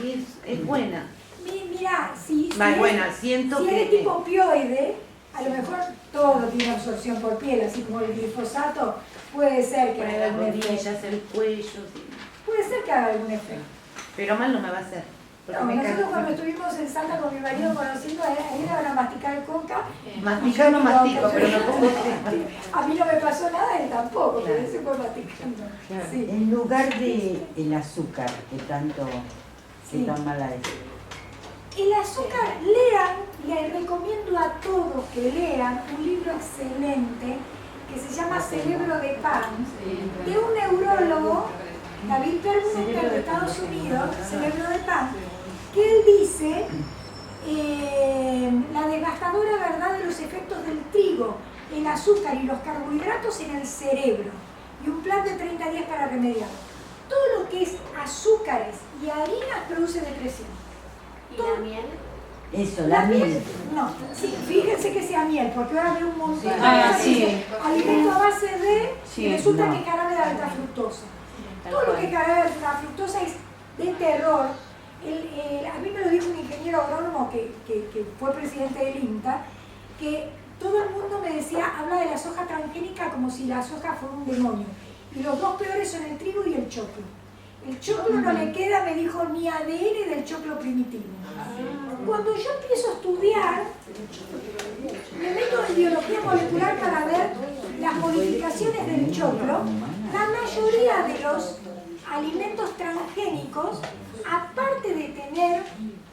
Y es buena. Mira, si Bueno, siento si que... es de tipo opioide, a lo mejor todo tiene absorción por piel, así como el glifosato, puede ser que Para haga las algún efecto. rodillas, el cuello, sí. Puede ser que haga algún efecto. Pero mal no me va a hacer. porque No, me nosotros cago. cuando estuvimos en Salta con mi marido conociendo, a él le van a masticar coca. Masticar no mastico, pero me pongo A mí no me pasó nada, él tampoco, pero Claro. él se fue masticando. Claro. Sí. En lugar de el azúcar, que tanto, Sí. que tan mala es. El azúcar, lean, les recomiendo a todos que lean un libro excelente que se llama Cerebro de Pan, de un neurólogo, David Perlmutter de Estados Unidos, Cerebro de Pan, que él dice la devastadora verdad de los efectos del trigo, el azúcar y los carbohidratos en el cerebro, y un plan de 30 días para remediarlo. Todo lo que es azúcares y harinas produce depresión. ¿Y la miel? Eso, la miel. No, sí, fíjense que sea miel, porque ahora veo un montón de Ah, cosas que sí. dicen alimento a base de, Sí, y resulta no. que es jarabe de alta fructosa. Tal Todo lo cual. que es jarabe de alta fructosa es de terror, A mí me lo dijo un ingeniero agrónomo que fue presidente del INTA, que todo el mundo me decía, habla de la soja transgénica como si la soja fuera un demonio. Y los dos peores son el trigo y el choclo. El choclo no le queda, me dijo, ni ADN del choclo primitivo. Cuando yo empiezo a estudiar, me meto en biología molecular para ver las modificaciones del choclo. La mayoría de los alimentos transgénicos, aparte de tener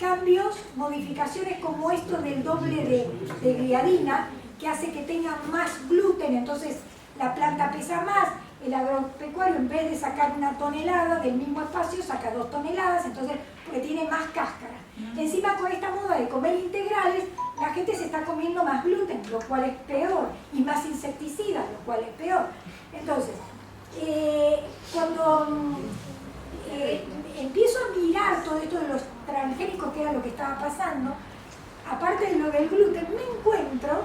cambios, modificaciones como esto del doble de gliadina, que hace que tenga más gluten, entonces la planta pesa más, el agropecuario en vez de sacar 1 tonelada del mismo espacio saca 2 toneladas, entonces porque tiene más cáscara. Encima con esta moda de comer integrales, la gente se está comiendo más gluten, lo cual es peor, y más insecticidas, lo cual es peor. Entonces, cuando empiezo a mirar todo esto de los transgénicos, que era lo que estaba pasando, aparte de lo del gluten, me encuentro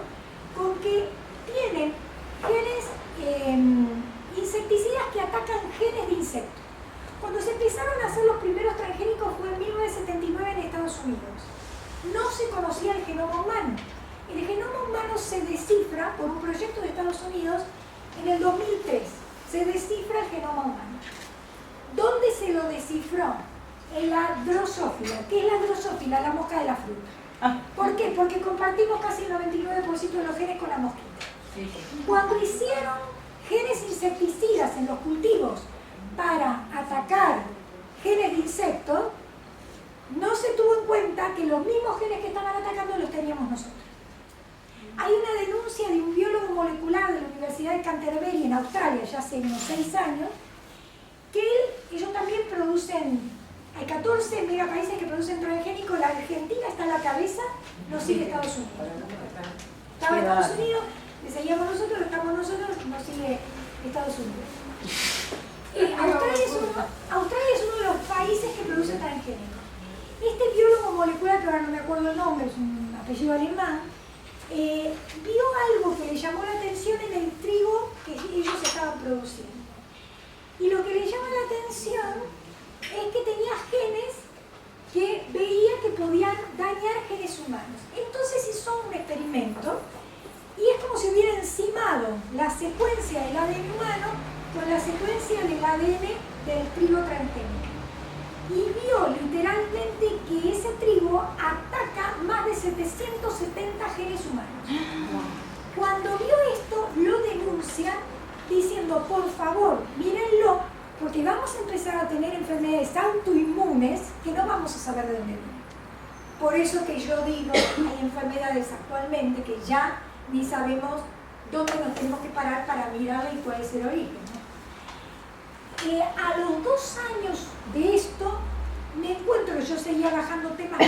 con que tienen genes insecticidas que atacan genes de insectos. Cuando se empezaron a hacer los primeros transgénicos fue en 1979 en Estados Unidos. No se conocía el genoma humano. El genoma humano se descifra por un proyecto de Estados Unidos en el 2003. Se descifra el genoma humano. ¿Dónde se lo descifró? En la drosófila. ¿Qué es la drosófila? La mosca de la fruta. ¿Por qué? Porque compartimos casi el 99% de los genes con la mosquita. Cuando hicieron genes insecticidas en los cultivos para atacar genes de insectos, no se tuvo en cuenta que los mismos genes que estaban atacando los teníamos nosotros. Hay una denuncia de un biólogo molecular de la Universidad de Canterbury en Australia, ya hace unos 6 años, que ellos también producen, hay 14 megapaíses que producen transgénicos, la Argentina está a la cabeza, nos sigue Estados Unidos. Estaba Estados Unidos, le seguíamos nosotros, estamos nosotros, nos sigue Estados Unidos. Australia es uno de los países que produce transgénicos. Este biólogo molecular, que ahora no me acuerdo el nombre, es un apellido alemán, vio algo que le llamó la atención en el trigo que ellos estaban produciendo. Y lo que le llama la atención es que tenía genes que veía que podían dañar genes humanos. Entonces hizo un experimento y es como si hubiera encimado la secuencia del ADN humano con la secuencia del ADN del trigo transgénico. Y vio literalmente que ese trigo ataca más de 770 genes humanos. Cuando vio esto, lo denuncia diciendo, por favor, mírenlo, porque vamos a empezar a tener enfermedades autoinmunes que no vamos a saber de dónde vienen. Por eso que yo digo, hay enfermedades actualmente que ya ni sabemos dónde nos tenemos que parar para mirarla y cuál es el origen, ¿no? A los 2 años de esto, me encuentro, yo seguía bajando temas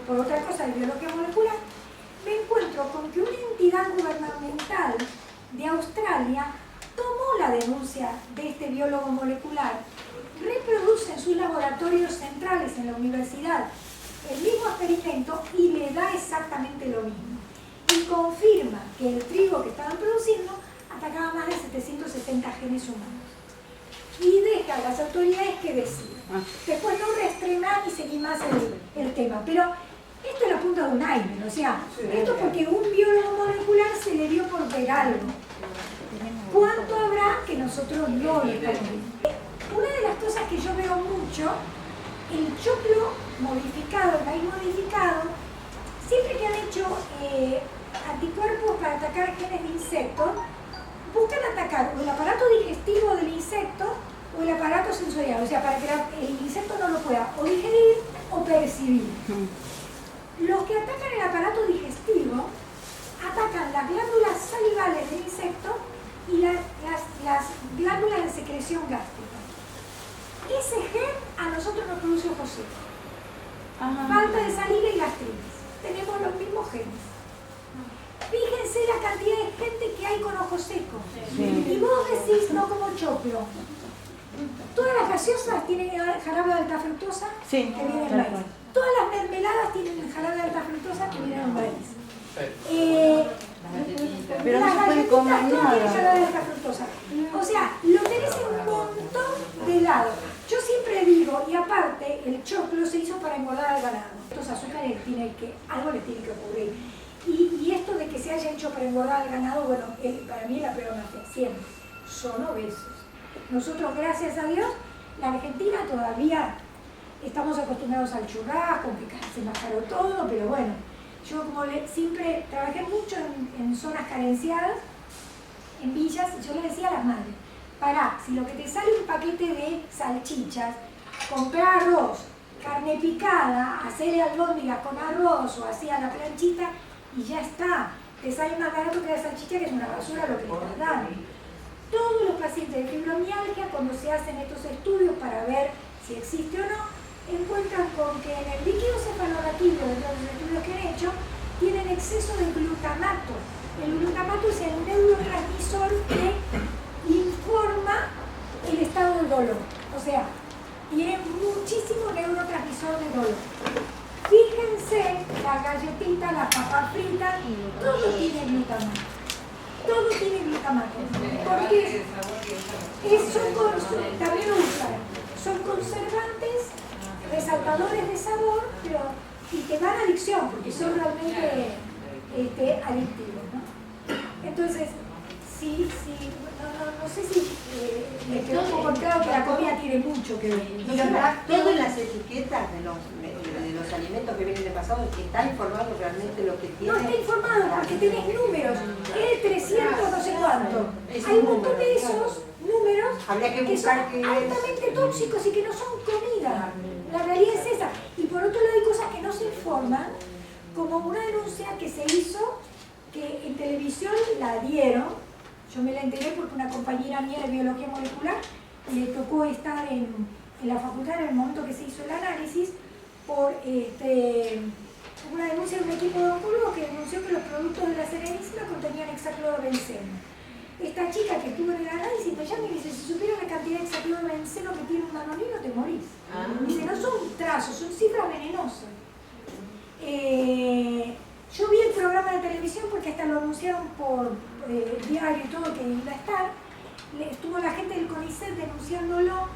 por otra cosa de biología molecular, me encuentro con que una entidad gubernamental de Australia tomó la denuncia de este biólogo molecular, reproduce en sus laboratorios centrales en la universidad el mismo experimento y le da exactamente lo mismo. Y confirma que el trigo que estaban produciendo atacaba más de 760 genes humanos. Y deja a las autoridades que decidan. Después no reestrenar y seguir más el tema. Pero esto es la punta de un iceberg, o sea, esto es porque un biólogo molecular se le dio por ver algo. ¿Cuánto habrá que nosotros no le estamos viendo? Una de las cosas que yo veo mucho, el choclo modificado, el maíz modificado, siempre que han hecho anticuerpos para atacar genes de insectos, buscan atacar o el aparato digestivo del insecto o el aparato sensorial, o sea, para que el insecto no lo pueda o digerir o percibir. Los que atacan el aparato digestivo atacan las glándulas salivales del insecto y las glándulas de secreción gástrica. Ese gen a nosotros nos produce ojos secos. Falta de saliva y gastritis. Tenemos los mismos genes. Fíjense la cantidad de gente que hay con ojos secos. Sí. Y vos decís, no como choclo. Todas las gaseosas tienen jarabe de alta fructosa que viene del maíz. Todas las mermeladas tienen jarabe de alta fructosa que viene del maíz. Pero las no se puede comer galletitas nada. tienen jarabe de alta fructosa. O sea, lo tenés en un montón de lados. Yo siempre siempre digo, y aparte, el choclo se hizo para engordar al ganado. Estos azúcares algo les tiene que ocurrir. Y esto de que se haya hecho para engordar al ganado, bueno, para mí es la peor mafia, siempre. Son obesos. Nosotros, gracias a Dios, la Argentina todavía estamos acostumbrados al churrasco, que se más caro todo, pero bueno, yo como siempre trabajé mucho en zonas carenciadas, en villas, y yo le decía a las madres, pará, si lo que te sale un paquete de salchichas, comprar arroz, carne picada, hacer albóndigas con arroz o así a la planchita y ya está. Te sale más barato que la salchicha, que es una basura lo que te estás dando. Todos los pacientes de fibromialgia, cuando se hacen estos estudios para ver si existe o no, encuentran con que en el líquido cefalorraquídeo de los estudios que han hecho, tienen exceso de glutamato. El glutamato es el neurotransmisor que informa el estado del dolor. O sea, tiene muchísimo neurotransmisor de dolor. Fíjense, la galletita, la papa frita, todo tiene glutamato. Todo tiene glutamato. Porque también lo usan. Son conservantes, resaltadores de sabor, pero y te dan adicción, porque son realmente adictivos, ¿no? Entonces, no sé si me quedó un poco claro que la comida tiene mucho que ver. Todo en las etiquetas de los alimentos que vienen de pasado está informado realmente lo que tiene. No está informado porque tenés números, es 300 no sé cuánto. Hay un montón de esos números que son altamente tóxicos y que no son comida. La realidad es esa. Y por otro lado hay cosas que no se informan, como una denuncia que se hizo, que en televisión la dieron. Yo me la enteré porque una compañera mía de biología molecular le tocó estar en la facultad en el momento que se hizo el análisis por una denuncia de un equipo de oncólogos que denunció que los productos de la Serenísima contenían hexaclorobenceno. Esta chica que estuvo en el análisis me llama y dice, si supieras la cantidad de hexaclorobenceno que tiene un danonino te morís. Dice, no son trazos, son cifras venenosas. Yo vi el programa de televisión porque hasta lo anunciaron por diario y todo que iba a estar. Estuvo la gente del CONICET denunciándolo.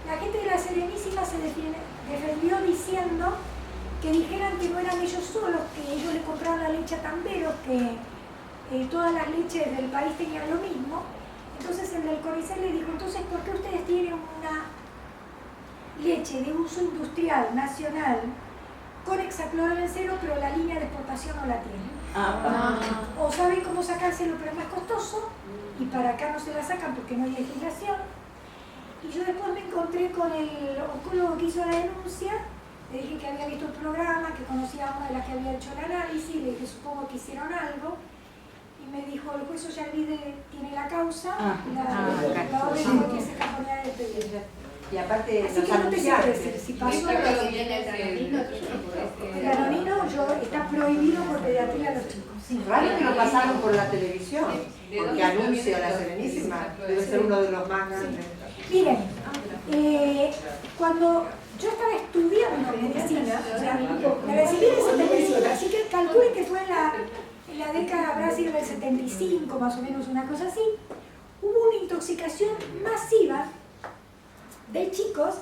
La gente de la Serenísima se defendió diciendo que dijeran que no eran ellos solos, que ellos le compraban la leche a Tamberos, que todas las leches del país tenían lo mismo. Entonces el del CONICET le dijo, entonces, ¿por qué ustedes tienen una leche de uso industrial nacional con hexaclorobenceno, pero la línea de exportación no la tienen? O saben cómo sacárselo, pero es más costoso, y para acá no se la sacan porque no hay legislación. Y yo después me encontré con el oncólogo que hizo la denuncia, le dije que había visto el programa, que conocía a una de las que había hecho el análisis, le dije, supongo que hicieron algo, y me dijo, el juez Ollarvide tiene la causa, la orden fue que se cambiara de pedido. Y aparte, así que no te sé decir si pasó. El danonino está prohibido por pediatría a los chicos. Sí. Raro que lo pasaron por la televisión, porque anuncia la Serenísima, debe ser uno de los más grandes. Miren, cuando yo estaba estudiando medicina, o sea, me recibí en el 75, así que calculen que fue en la década, habrá sido del 75, más o menos una cosa así, hubo una intoxicación masiva de chicos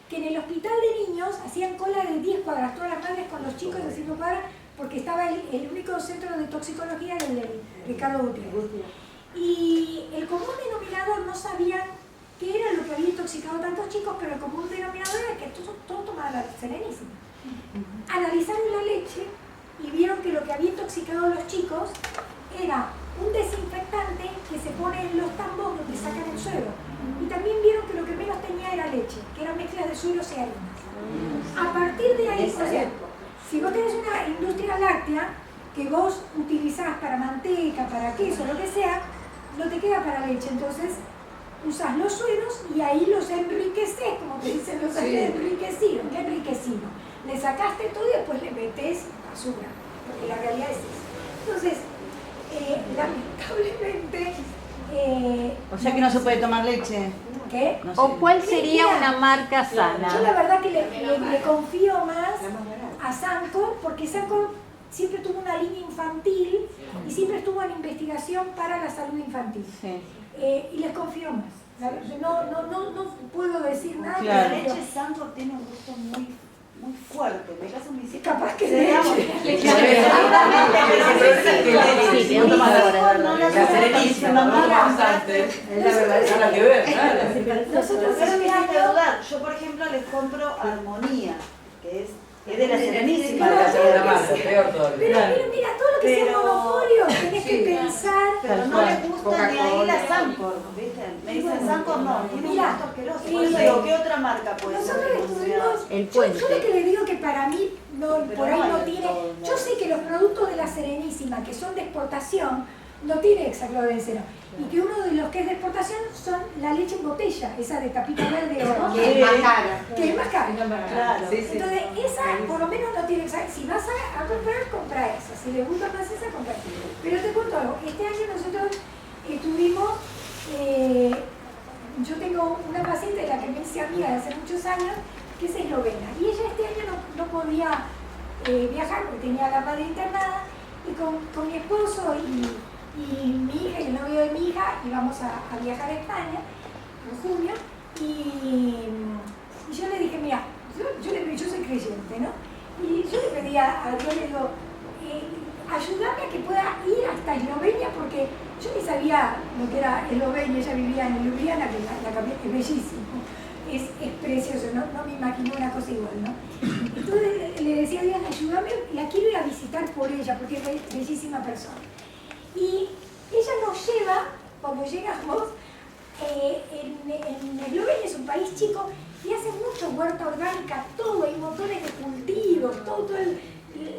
que en el hospital de niños hacían cola de 10 cuadras, todas las madres con los chicos haciendo cuadras, porque estaba el único centro de toxicología, el de Ricardo Gutiérrez. Y el común denominador no sabían qué era lo que había intoxicado a tantos chicos, pero el común denominador era que todos tomaban la Serenísima. Analizaron la leche y vieron que lo que había intoxicado a los chicos era un desinfectante que se pone en los tambos donde sacan el suero. Y también vieron que lo que menos tenía era leche, que eran mezclas de sueros y harinas. A partir de ahí, o sea, si vos tenés una industria láctea que vos utilizás para manteca, para queso, lo que sea, no te queda para leche. Entonces, usás los sueros y ahí los enriqueces, como te dicen los enriquecidos. ¿Qué enriquecido? Le sacaste todo y después le metés basura, porque la realidad es esa. Entonces, lamentablemente... o sea que no se puede tomar leche. ¿Qué? No sé. ¿O cuál sería una marca sana? Yo la verdad que le confío más a Sancor, porque Sancor siempre tuvo una línea infantil y siempre estuvo en investigación para la salud infantil. Sí. Y les confío más. No puedo decir nada. Claro. La leche Sancor tiene un gusto muy fuerte. Me caso me dice Capaz que se de da- hecho. Sí, tiene un tomador, es verdad. La serenísima. Es la verdadera. Nada que ver, claro. Nosotros Pero me hace este año- dudar. Yo, por ejemplo, les compro Armonía, que es de la Serenísima. Claro, de la Segunda Serenísima. marca, peor todavía. Pero mira, todo lo que sea Pero- monopolio, tenés que pensar. Pero no les gusta ni ahí la Sancor, ¿viste? Me dicen Sancor no, tiene un Mira, gusto asqueroso. Por eso digo, ¿qué otra marca puede ser? Nosotros estuvimos. El Yo lo puente. que le digo que para mí Pero por ahí no no hay tiene. todo, ¿no? Yo sé que los productos de la Serenísima que son de exportación no tiene hexaclorenceno. Y que uno de los que es de exportación son la leche en botella, esa de tapita verde o roja, Que es más cara. que es más cara. Claro. Sí, sí. Entonces, esa por lo menos no tiene hexaclorenceno. Si vas a comprar, compra esa. Si le gusta más esa, compra esa. Pero te cuento algo. Este año nosotros tuvimos. Yo tengo una paciente de la que me hice amiga de hace muchos años, que es eslovena. Y ella este año no podía viajar porque tenía a la madre internada. Y con mi esposo y mi hija y el novio de mi hija íbamos a viajar a España en junio. Y yo le dije, mira, yo soy creyente, ¿no? Y yo le pedí a Dios, le digo, ayúdame a que pueda ir hasta Eslovenia, porque yo ni sabía lo que era Eslovenia. Ella vivía en Ljubljana, que la capital es bellísimo, es precioso, no me imagino una cosa igual, ¿no? Entonces le decía a Dios, ayúdame, la quiero ir a visitar por ella, porque es bellísima persona. Y ella nos lleva, cuando llegamos, en Eslovenia es un país chico y hace mucho huerta orgánica, todo, hay montones de cultivos,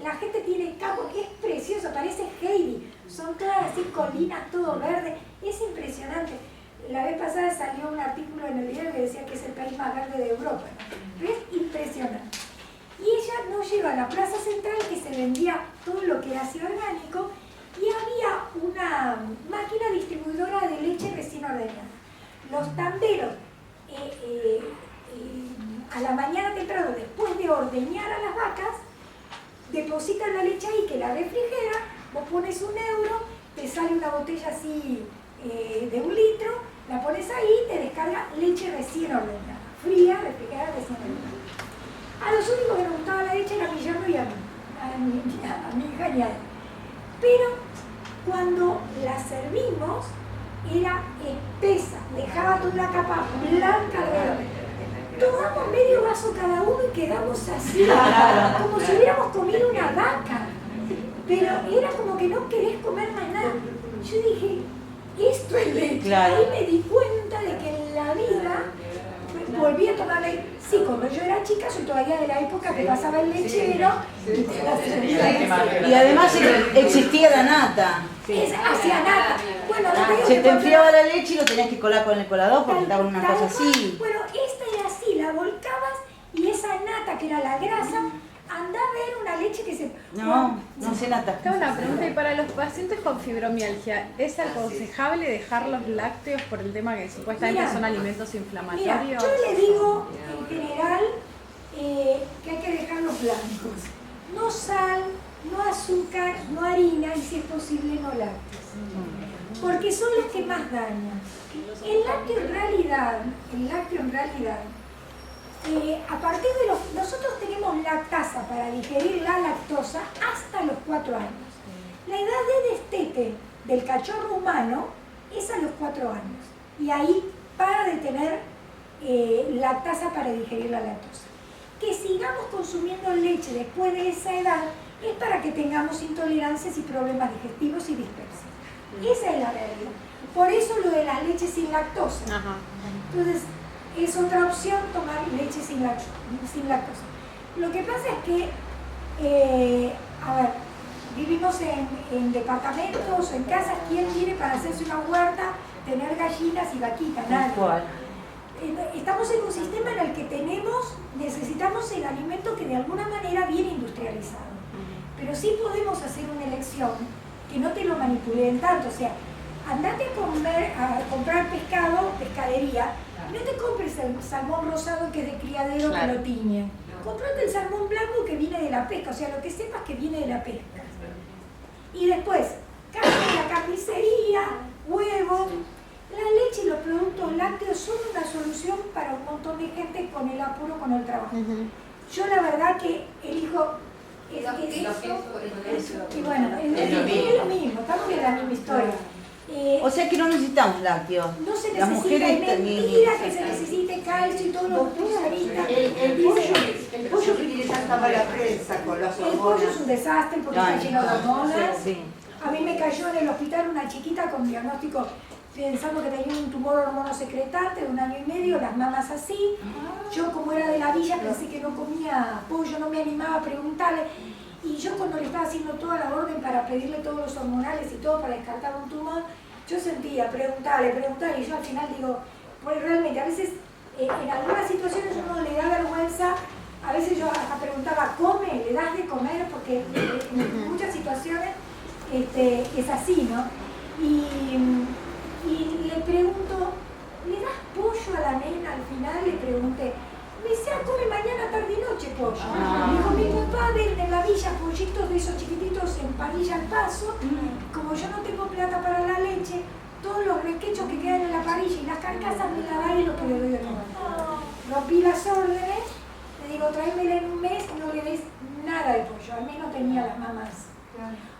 la gente tiene campo, es precioso, parece Heidi, son todas así colinas, todo verde, es impresionante. La vez pasada salió un artículo en el diario que decía que es el país más verde de Europa, ¿no? Pero es impresionante. Y ella nos lleva a la plaza central, que se vendía todo lo que era así orgánico, y había una máquina distribuidora de leche recién ordeñada. Los tanderos, a la mañana temprano, después de ordeñar a las vacas, depositan la leche ahí, que la refrigera, vos pones €1, te sale una botella así de 1 litro, la pones ahí y te descarga leche recién ordeñada, fría, refrigerada, recién ordeñada. A los únicos que nos gustaba la leche era a mi yerno y a mi hija y a él. Pero cuando la servimos era espesa, dejaba toda una capa blanca alrededor. Tomamos medio vaso cada uno y quedamos así, como si hubiéramos comido una vaca. Pero era como que no querés comer más nada. Yo dije, esto es leche. Claro. Ahí me di cuenta de que en la vida volví a tomar leche. Sí, cuando yo era chica, soy todavía de la época que pasaba el lechero. Y además existía la nata. Hacía nata. Bueno, no te digo Se que te por- enfriaba la leche y lo tenías que colar con el colador porque estaba una Tal cosa cual. así. Bueno, esta era así, la volcabas y esa nata que era la grasa, andaba a ver una leche que se... No sé nata. Tengo una pregunta, y para los pacientes con fibromialgia, ¿es aconsejable dejar los lácteos por el tema que supuestamente Mira, son alimentos Mira, inflamatorios? yo le digo en general que hay que dejar los blancos. No sal, no azúcar, no harina y si es posible no lácteos. Porque son los que más dañan. El lácteo en realidad, a partir de nosotros tenemos lactasa para digerir la lactosa hasta los 4 años. La edad de destete del cachorro humano es a los 4 años. Y ahí para de tener lactasa para digerir la lactosa. Que sigamos consumiendo leche después de esa edad es para que tengamos intolerancias y problemas digestivos y dispersión. Esa es la realidad. Por eso lo de las leches sin lactosa. Ajá. Entonces, es otra opción tomar leche sin lactosa. Lo que pasa es que, vivimos en departamentos o en casas. ¿Quién tiene para hacerse una huerta, tener gallinas y vaquitas? Nadie. Estamos en un sistema en el que necesitamos el alimento que de alguna manera viene industrializado. Pero sí podemos hacer una elección que no te lo manipulen tanto. O sea, andate a comprar pescado, pescadería, y no te compres el salmón rosado que es de criadero, Claro. que lo tiñen. Comprate el salmón blanco que viene de la pesca, o sea, lo que sepas que viene de la pesca. Y después, carne de la carnicería, huevo. La leche y los productos lácteos son una solución para un montón de gente con el apuro, con el trabajo. Yo la verdad que elijo y bueno, es lo mismo, estamos en la misma historia. O sea que no necesitamos lácteos. No se Las necesita, mujeres es mentira que se necesite calcio y todo lo que El pollo que tiene tanta mala prensa con las el pollo hormonas. es un desastre porque está lleno de hormonas. Sí. A mí me cayó en el hospital una chiquita con diagnóstico pensando que tenía un tumor hormonosecretante de 1 año y medio, las mamas así. Yo como era de la villa pensé que no comía pollo, no me animaba a preguntarle. Y yo cuando le estaba haciendo toda la orden para pedirle todos los hormonales y todo para descartar un tumor, yo sentía preguntarle, y yo al final digo, pues realmente a veces en algunas situaciones uno le da vergüenza, a veces yo hasta preguntaba, ¿come? ¿Le das de comer? Porque en muchas situaciones es así, ¿no? Y le pregunto, ¿le das pollo a la nena? Al final le pregunté, me dice, come mañana, tarde y noche pollo. Dijo, mi papá vende en la villa pollitos de esos chiquititos en parrilla al paso. Como yo no tengo plata para la leche, todos los requechos que quedan en la parrilla y las carcasas me la dan y lo que le doy de comer. Rompí las órdenes, le digo, tráemela en un mes y no le des nada de pollo. Al menos tenía las mamás.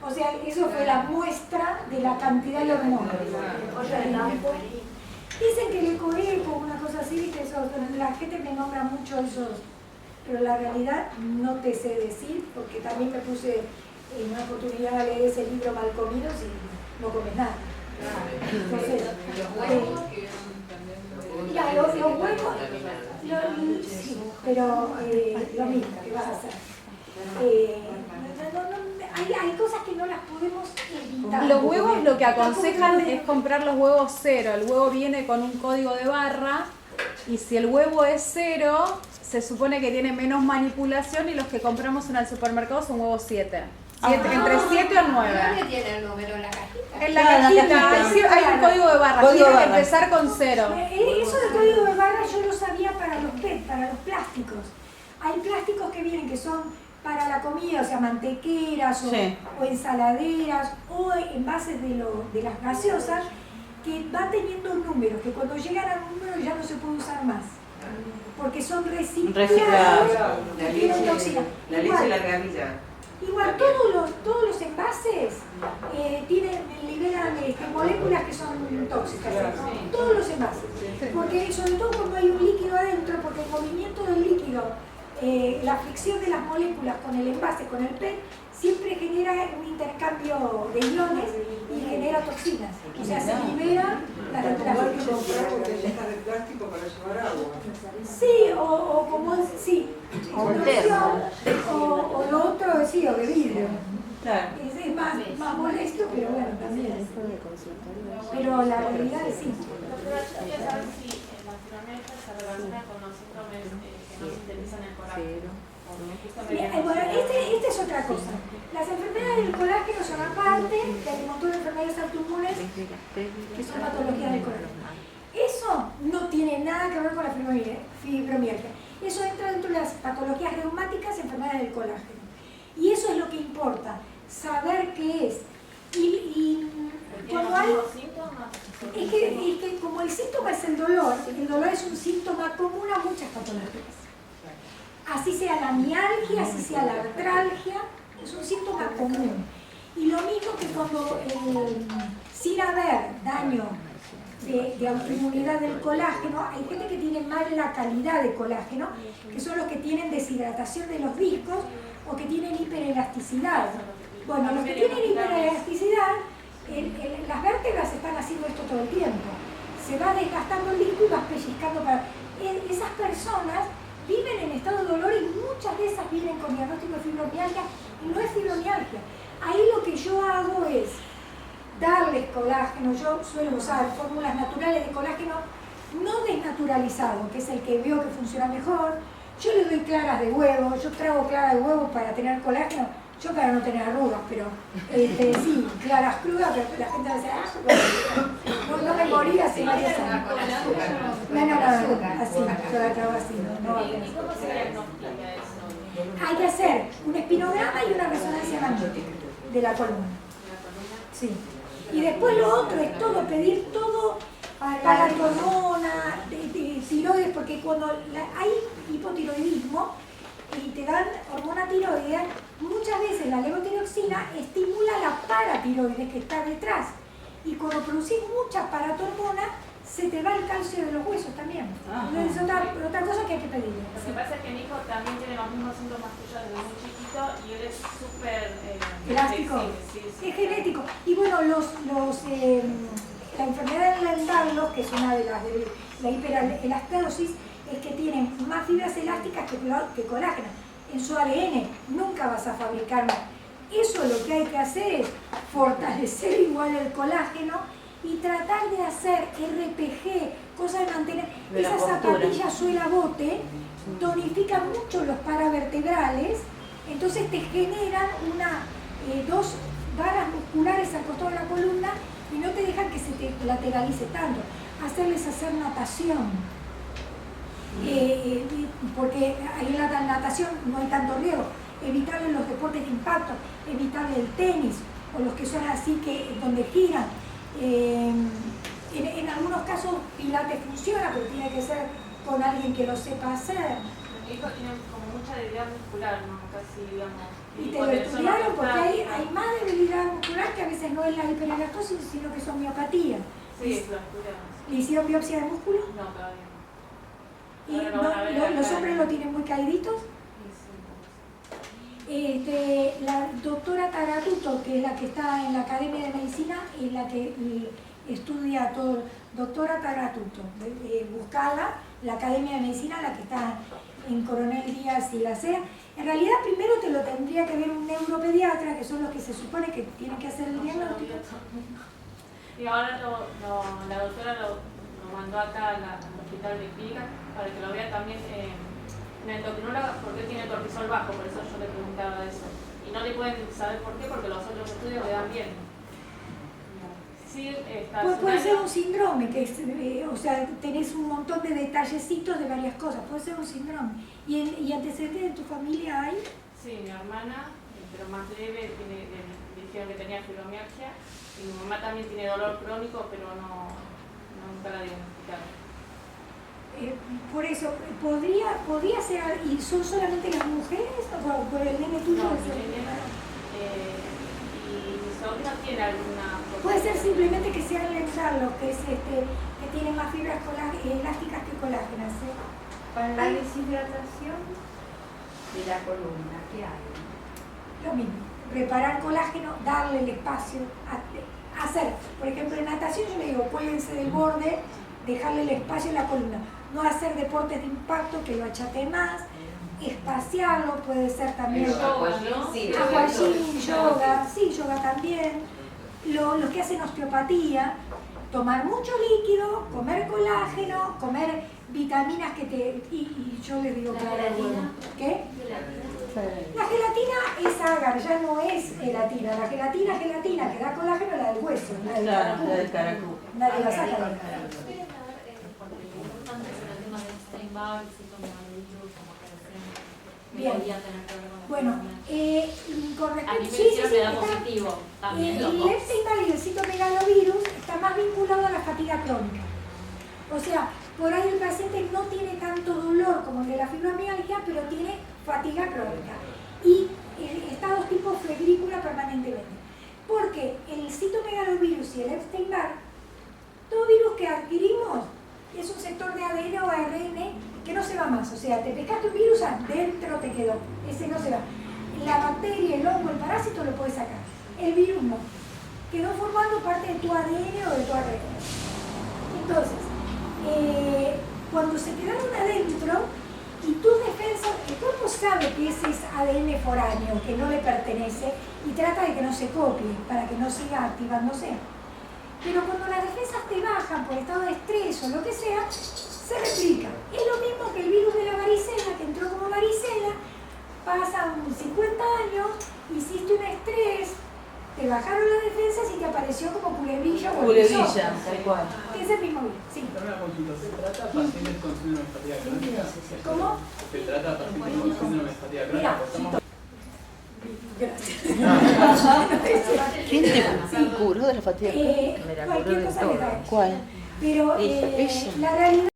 O sea, eso fue la muestra de la cantidad de hormonas. Dicen que el ecoeco, una cosa así, que eso, la gente me nombra mucho esos, pero la realidad no te sé decir, porque también me puse en una oportunidad a leer ese libro Mal Comidos y no comes nada. Entonces, mira, los huevos, sí, pero lo mismo, ¿qué vas a hacer? Hay cosas que no las podemos evitar. Los huevos lo que aconsejan es comprar los huevos cero. El huevo viene con un código de barra y si el huevo es cero, se supone que tiene menos manipulación y los que compramos en el supermercado son huevos 7. Entre 7 o 9. ¿Dónde tiene el número en la cajita? En la cajita hay un código de barra. Código Tiene de que barra. empezar con 0. Eso del código de barra yo lo sabía para los PET, para los plásticos. Hay plásticos que vienen que son para la comida, o sea, mantequeras o ensaladeras o envases de las gaseosas que van teniendo números, que cuando llegan al número ya no se puede usar más. Porque son reciclados, tienen toxinas. La leche larga vida. Igual todos los envases liberan moléculas que son tóxicas, todos los envases. Porque sobre todo cuando hay un líquido adentro, porque el movimiento del líquido, la fricción de las moléculas con el envase, con el PET, siempre genera un intercambio de iones y genera toxinas. O sea, se libera la temperatura. de plástico para llevar agua. Sí, o como sí, o lo otro, sí, o de vidrio. Claro. Es más molesto, pero bueno, también. Pero la realidad es sí. Doctora, yo quería saber si en Latinoamérica se relaciona con los síndromes que no sintetizan el colágeno. Bueno, esta es otra cosa. Las enfermedades del colágeno son aparte, que hay un montón de enfermedades autoinmunes que son patologías del colágeno. Eso no tiene nada que ver con la fibromialgia. Eso entra dentro de las patologías reumáticas, enfermedades del colágeno. Y eso es lo que importa, saber qué es. Y cuando hay... Es que como el síntoma es el dolor es un síntoma común a muchas patologías. Así sea la mialgia, así sea la artralgia, es un síntoma común. Y lo mismo que cuando, sin haber daño de autoinmunidad del colágeno, hay gente que tiene mala calidad de colágeno, que son los que tienen deshidratación de los discos o que tienen hiperelasticidad. Bueno, los que tienen hiperelasticidad, las vértebras están haciendo esto todo el tiempo. Se va desgastando el disco y vas pellizcando para... Esas personas viven en estado de dolor y muchas de esas vienen con diagnóstico de fibromialgia y no es fibromialgia. Ahí lo que yo hago es darles colágeno. Yo suelo usar fórmulas naturales de colágeno no desnaturalizado, que es el que veo que funciona mejor. Yo le doy claras de huevo, yo trago claras de huevo para tener colágeno, yo para no tener arrugas, pero sí, claras crudas, pero la gente va a decir, no me moría hace varios años. No, así, yo la trago así, no va a tener. ¿Cómo se diagnostica eso? Hay que hacer un espinograma y una resonancia magnética de la columna. Sí. Y después lo otro es todo, pedir todo para tu hormona, de tiroides, porque cuando hay hipotiroidismo y te dan hormona tiroidea, muchas veces la levotiroxina estimula la paratiroides que está detrás. Y cuando producís mucha paratormona, se te va el calcio de los huesos también. Es otra cosa que hay que pedir. Lo que pasa es que mi hijo también tiene los mismos síntomas tuyos desde muy chiquito y él es súper elástico. Sí. Es genético. Y bueno, la enfermedad de Landarlos, que es una de las de la hiperelastosis, es que tienen más fibras elásticas que colágeno. En su ADN nunca vas a fabricar más. Eso lo que hay que hacer es fortalecer igual el colágeno y tratar de hacer RPG, cosas de mantener. Esas zapatillas suela bote tonifican mucho los paravertebrales, entonces te generan dos varas musculares al costado de la columna y no te dejan que se te lateralice tanto. Hacerles hacer natación. Porque ahí en la natación no hay tanto riesgo. Evitarle los deportes de impacto, evitarle el tenis o los que son así donde giran. En algunos casos Pilates funciona, pero tiene que ser con alguien que lo sepa hacer. Mi hijo tiene como mucha debilidad muscular, ¿no? Casi, digamos. Y te lo estudiaron porque hay más debilidad muscular que a veces no es la hiperelastosis, sino que son miopatías. Sí, lo estudiamos. ¿Le hicieron biopsia de músculo? No, todavía no. ¿Y Ahora lo van a ver los acá. hombres lo tienen muy caíditos? La doctora Taratuto, que es la que está en la Academia de Medicina, es la que estudia todo. Doctora Taratuto, buscala, la Academia de Medicina, la que está en Coronel Díaz y la CEA. En realidad primero te lo tendría que ver un neuropediatra, que son los que se supone que tienen que hacer el diagnóstico. Y ahora la doctora lo mandó acá al hospital de Pica para que lo vea también una endocrinóloga, porque él tiene cortisol bajo, por eso yo le preguntaba eso. Y no le pueden saber por qué, porque los otros estudios le dan bien. Sí, puede ser un síndrome, que es, o sea, tenés un montón de detallecitos de varias cosas, puede ser un síndrome. ¿Y antecedentes de tu familia hay? Sí, mi hermana, pero más leve, dijeron que tenía fibromialgia, y mi mamá también tiene dolor crónico, pero nunca la diagnosticaron. Por eso, podría ser, ¿y son solamente las mujeres o por el nene tuyo? No, mi nena, y mi sobrino tiene alguna... Puede ser simplemente que sea el Landarlos, que es que tiene más fibras elásticas que colágenas. Para la deshidratación de la columna, ¿qué hay? Lo mismo, reparar colágeno, darle el espacio, hacer, por ejemplo en natación yo le digo, cuélguense del borde, dejarle el espacio en la columna, no hacer deportes de impacto que lo achate más, espaciarlo, puede ser también aquagym, yoga, sí, yoga también, los que hacen osteopatía, tomar mucho líquido, comer colágeno, comer vitaminas que y yo les digo claro, ¿qué? La gelatina es agar, ya no es gelatina. La gelatina que da colágeno, la del hueso, la del caracú. Nadie la saca de ahí. Bien. Bueno, con respecto a mí me hicieron que da positivo también. el Epstein-Barr y el citomegalovirus está más vinculado a la fatiga crónica. O sea, por ahí el paciente no tiene tanto dolor como el de la fibromialgia, pero tiene fatiga crónica y estados tipo febrícula permanentemente. Porque el citomegalovirus y el Epstein-Barr, todo virus que adquirimos es un sector de ADN o ARN que no se va más. O sea, te pescaste un virus, adentro te quedó. Ese no se va. La bacteria, el hongo, el parásito lo puedes sacar. El virus no. Quedó formando parte de tu ADN o de tu ARN. Entonces, cuando se quedaron adentro y tus defensas, el cuerpo sabe que ese es ADN foráneo, que no le pertenece y trata de que no se copie para que no siga activándose. Pero cuando las defensas te bajan por estado de estrés o lo que sea, se replica. Es lo mismo que el virus de la varicela, que entró como varicela, pasan 50 años, hiciste un estrés, te bajaron las defensas y te apareció como culebrilla o Culebrilla, tal cual. Es el mismo virus, sí. Una consulta, ¿se trata a pacientes con síndrome de fatiga crónica? ¿Cómo? ¿Se trata a pacientes con síndrome de fatiga Mira, crónica? ¿Quién te curó de la fatiga? cualquier cosa que da. ¿Cuál? Pero Ella. la realidad